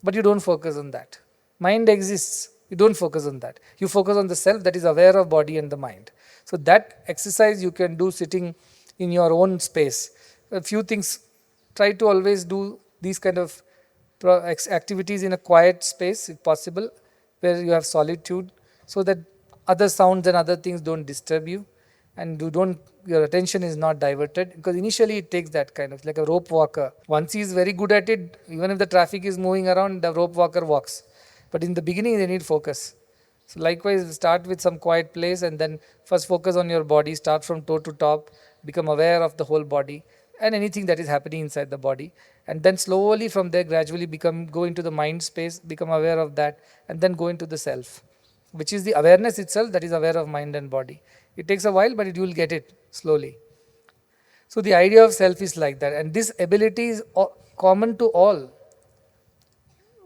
but you don't focus on that. Mind exists, you don't focus on that. You focus on the self that is aware of body and the mind. So that exercise you can do sitting in your own space. A few things, try to always do these kind of activities in a quiet space if possible, where you have solitude, so that other sounds and other things don't disturb you, and your attention is not diverted, because initially it takes that kind of, like a rope walker. Once he is very good at it, even if the traffic is moving around, the rope walker walks. But in the beginning they need focus. So likewise, start with some quiet place and then first focus on your body, start from toe to top, become aware of the whole body and anything that is happening inside the body, and then slowly from there gradually go into the mind space, become aware of that, and then go into the self, which is the awareness itself that is aware of mind and body. It takes a while, but you will get it slowly. So the idea of self is like that, and this ability is common to all,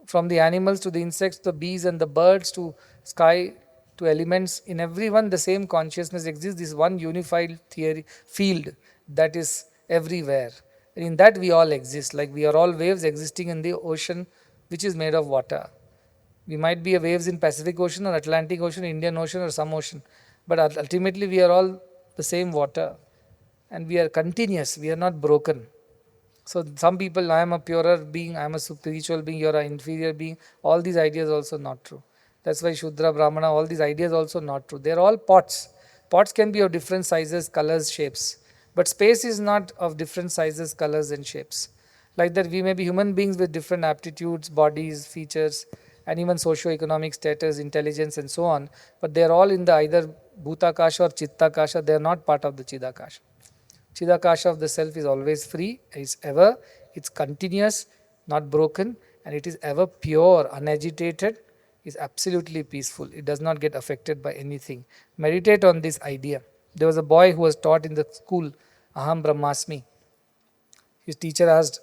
from the animals to the insects, the bees and the birds, to sky, to elements. In everyone the same consciousness exists, this one unified theory field that is everywhere. And in that we all exist, like we are all waves existing in the ocean which is made of water. We might be waves in Pacific Ocean or Atlantic Ocean, Indian Ocean or some ocean, but ultimately we are all the same water, and we are continuous, we are not broken. So some people, I am a purer being, I am a spiritual being, you are an inferior being, all these ideas also not true. That's why Shudra, Brahmana, all these ideas also not true. They are all pots. Pots can be of different sizes, colors, shapes. But space is not of different sizes, colors and shapes. Like that we may be human beings with different aptitudes, bodies, features, and even socio-economic status, intelligence and so on. But they are all in the either Bhutakasha or Chittakasha. They are not part of the Chidakasha. Chidakasha of the self is always free, it's continuous, not broken, and it is ever pure, unagitated, is absolutely peaceful. It does not get affected by anything. Meditate on this idea. There was a boy who was taught in the school, Aham Brahmasmi. His teacher asked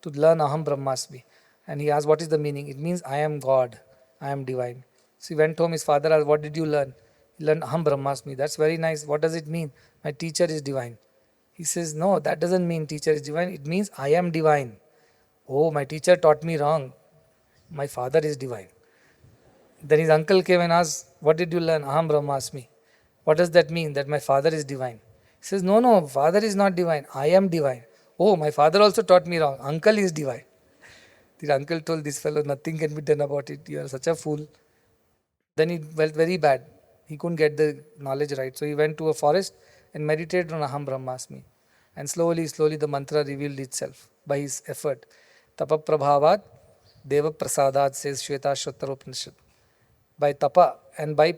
to learn Aham Brahmasmi, and he asked, what is the meaning? It means I am God, I am divine. So he went home, his father asked, what did you learn? He learned Aham Brahmasmi. That's very nice. What does it mean? My teacher is divine. He says, no, that doesn't mean teacher is divine. It means I am divine. Oh, my teacher taught me wrong. My father is divine. Then his uncle came and asked, what did you learn? Aham Brahmasmi. What does that mean? That my father is divine. He says, no, father is not divine. I am divine. Oh, my father also taught me wrong. Uncle is divine. The uncle told this fellow, nothing can be done about it. You are such a fool. Then he felt very bad. He couldn't get the knowledge right. So he went to a forest and meditated on Aham Brahmasmi. And slowly, slowly the mantra revealed itself by his effort. Tapa Prabhavat Deva Prasadat, says Shvetashvatara Upanishad. By tapa and by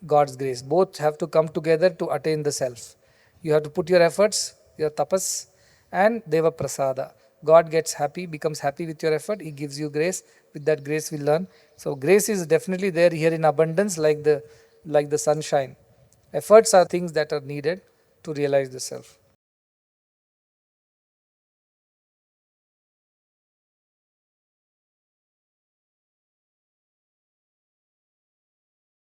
God's grace. Both have to come together to attain the self. You have to put your efforts, your tapas, and Deva Prasada. God gets happy, becomes happy with your effort. He gives you grace. With that grace, we learn. So grace is definitely there here in abundance, like the sunshine. Efforts are things that are needed to realize the self.